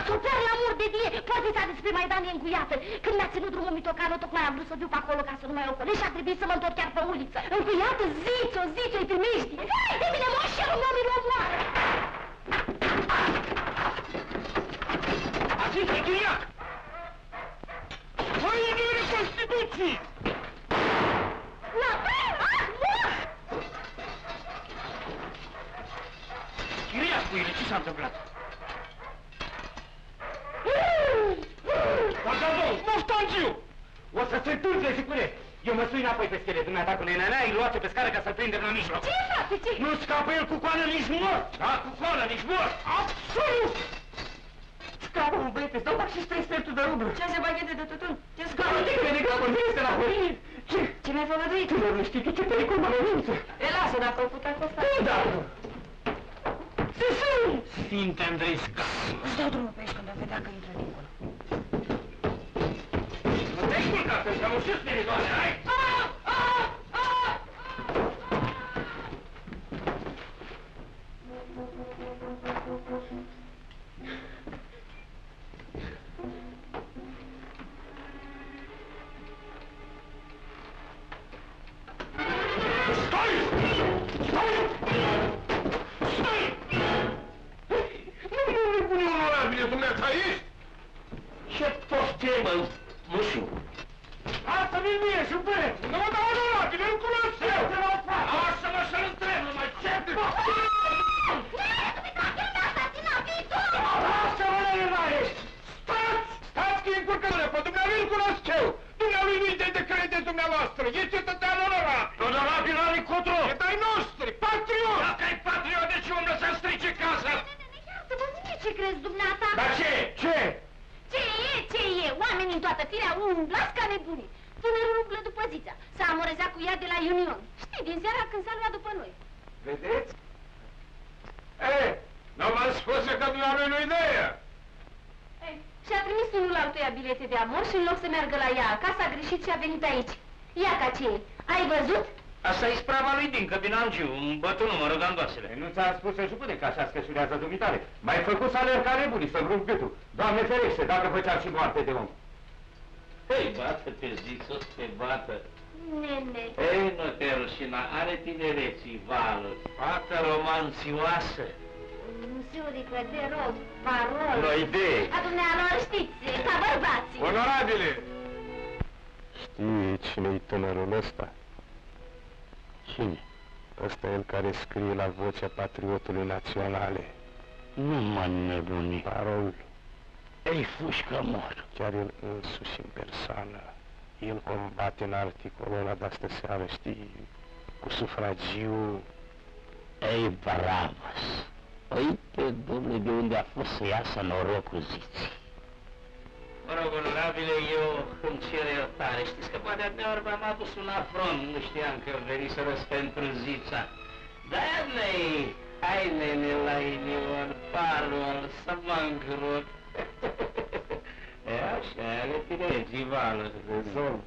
Speaker 8: Soțear la mur de die, portița despre Maidan e încuiată. Când mi-a ținut drumul mitocanu, tocmai am vrut să fiu pe acolo ca să nu mai ocolești și a trebuit să mă întorc chiar pe uliță. Încuiată, Zițo, îi primești. Hai, de mine, moșelul meu mi-l omoară.
Speaker 10: Zi-te, chiriac! Hainele Constituției!
Speaker 3: La
Speaker 10: Chiriac, puiule, ce s-a întâmplat? Pardon, Moftangiu!
Speaker 4: O să se întâmple, sicure! Eu mă sui înapoi pe schele dumneata cu nenea, îi luați pe scară ca să-l prindem la mijloc.
Speaker 3: Ce, frate, ce?
Speaker 4: Nu scapă el cu coană nici mort!
Speaker 10: Da, cu coală, nici mort!
Speaker 4: Absolut! Scapă, mă, băiete, îți dau doar și 3 sferturi de rublă.
Speaker 11: 6 pachete de tutun. Ce
Speaker 4: Scapă, te crede că la vorbire la horie! Ce?
Speaker 11: Ce mi-ai făgăduit?
Speaker 4: Tânăr, nu știi tu ce pericol mă lovință?
Speaker 11: E, lasă, dacă o putea costa.
Speaker 4: Da! Se sunt!
Speaker 10: Sfinte Andrei Scap!
Speaker 11: Îți dau drumul pe aici când o vedea că intră dincolo.
Speaker 10: Nu te-ai culcat, să-ți am ușit spiritoare, hai!
Speaker 5: Ce poftim, nu știu.
Speaker 10: Lasă-mi mie, jupâne! Nu mă dau onorabile, nu cunosc eu! Lasă-mă să-l întreb numai ce te poftim! Lasă-mă, nenenaie! Stați! Stați că e încurcătură, pe dumnealui îl cunosc eu! Dumnealui nu-i de credeți dumneavoastră, e cetățean onorabil!
Speaker 5: Onorabil are cotru!
Speaker 10: E de-ai noștri, patriot!
Speaker 5: Dacă-i patriot, de ce umblă să-mi strice casa?
Speaker 3: Iartă-mă, mie ce crezi, dumneata?
Speaker 5: Dar ce? Ce?
Speaker 3: Ce e? Oamenii în toată firea umblați ca nebuni. Tânărul umblă după Zița. S-a amorezat cu ea de la Union. Știi, din seara când s-a luat după noi.
Speaker 6: Vedeți? Nu m-am spus că dumnealui nu-i de ea.
Speaker 3: Și-a trimis unul altuia bilete de amor și în loc să meargă la ea acasă, a greșit și a venit aici. Ia ca ce e. Ai văzut?
Speaker 5: Asta e sprava lui Dincă din Angiu, un bătânul, mă rog, andoasele.
Speaker 4: Nu ți-am spus să jupâne că așa scășurează dumitare. M-ai făcut să alerg ca nebunii, să-mi rup gâtul. Doamne ferește, dacă făceam și moarte de om.
Speaker 5: Ei, bată-te, zic să te bată.
Speaker 3: Nene.
Speaker 5: Ei, nu te rușina, are tinereții valuri, fată romanțioasă.
Speaker 3: Măsurică, te rog, parol.
Speaker 4: No idee.
Speaker 3: A dumnealor știți, ca bărbații.
Speaker 6: Onorabile!
Speaker 13: Știi cine-i tânărul ăsta?
Speaker 5: Cine?
Speaker 13: Ăsta e el care scrie la Vocea Patriotului Naționale.
Speaker 5: Nu mă nebuni.
Speaker 13: Parol.
Speaker 5: Ei, fușcă mor.
Speaker 13: Chiar el însuși în persoană. El combate în articolul ăla de-astă seară, știi, cu sufragiu.
Speaker 5: Ei, bravas. Uite, domnule, de unde a fost să iasă norocul Ziții. Mă rog, onorabile, eu îmi cer iertare. Știți că poate adneori v-am adus un afront, nu știam că veniserăți pentru Zița. Dar nei, hai nene la inimă, parol, să mă îngrot. E așa, ale tinereții valuri de zon.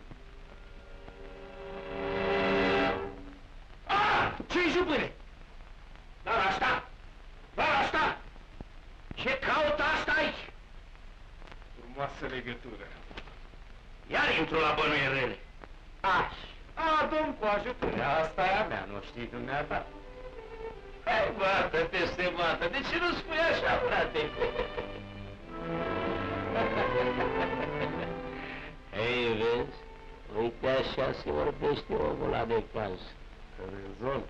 Speaker 10: Ce-i jupâne? Dar asta! Dar asta! Ce caută asta aici?
Speaker 6: Frumoasă legătură.
Speaker 5: Iar intru la bănuieri rele.
Speaker 4: Domn cu ajutor. Asta e a mea, nu știi dumneata.
Speaker 5: Hai, bată peste bată, de ce nu spui așa, frate? Ei, vezi? Uite așa se vorbește omul la de caz.
Speaker 13: Rezolv.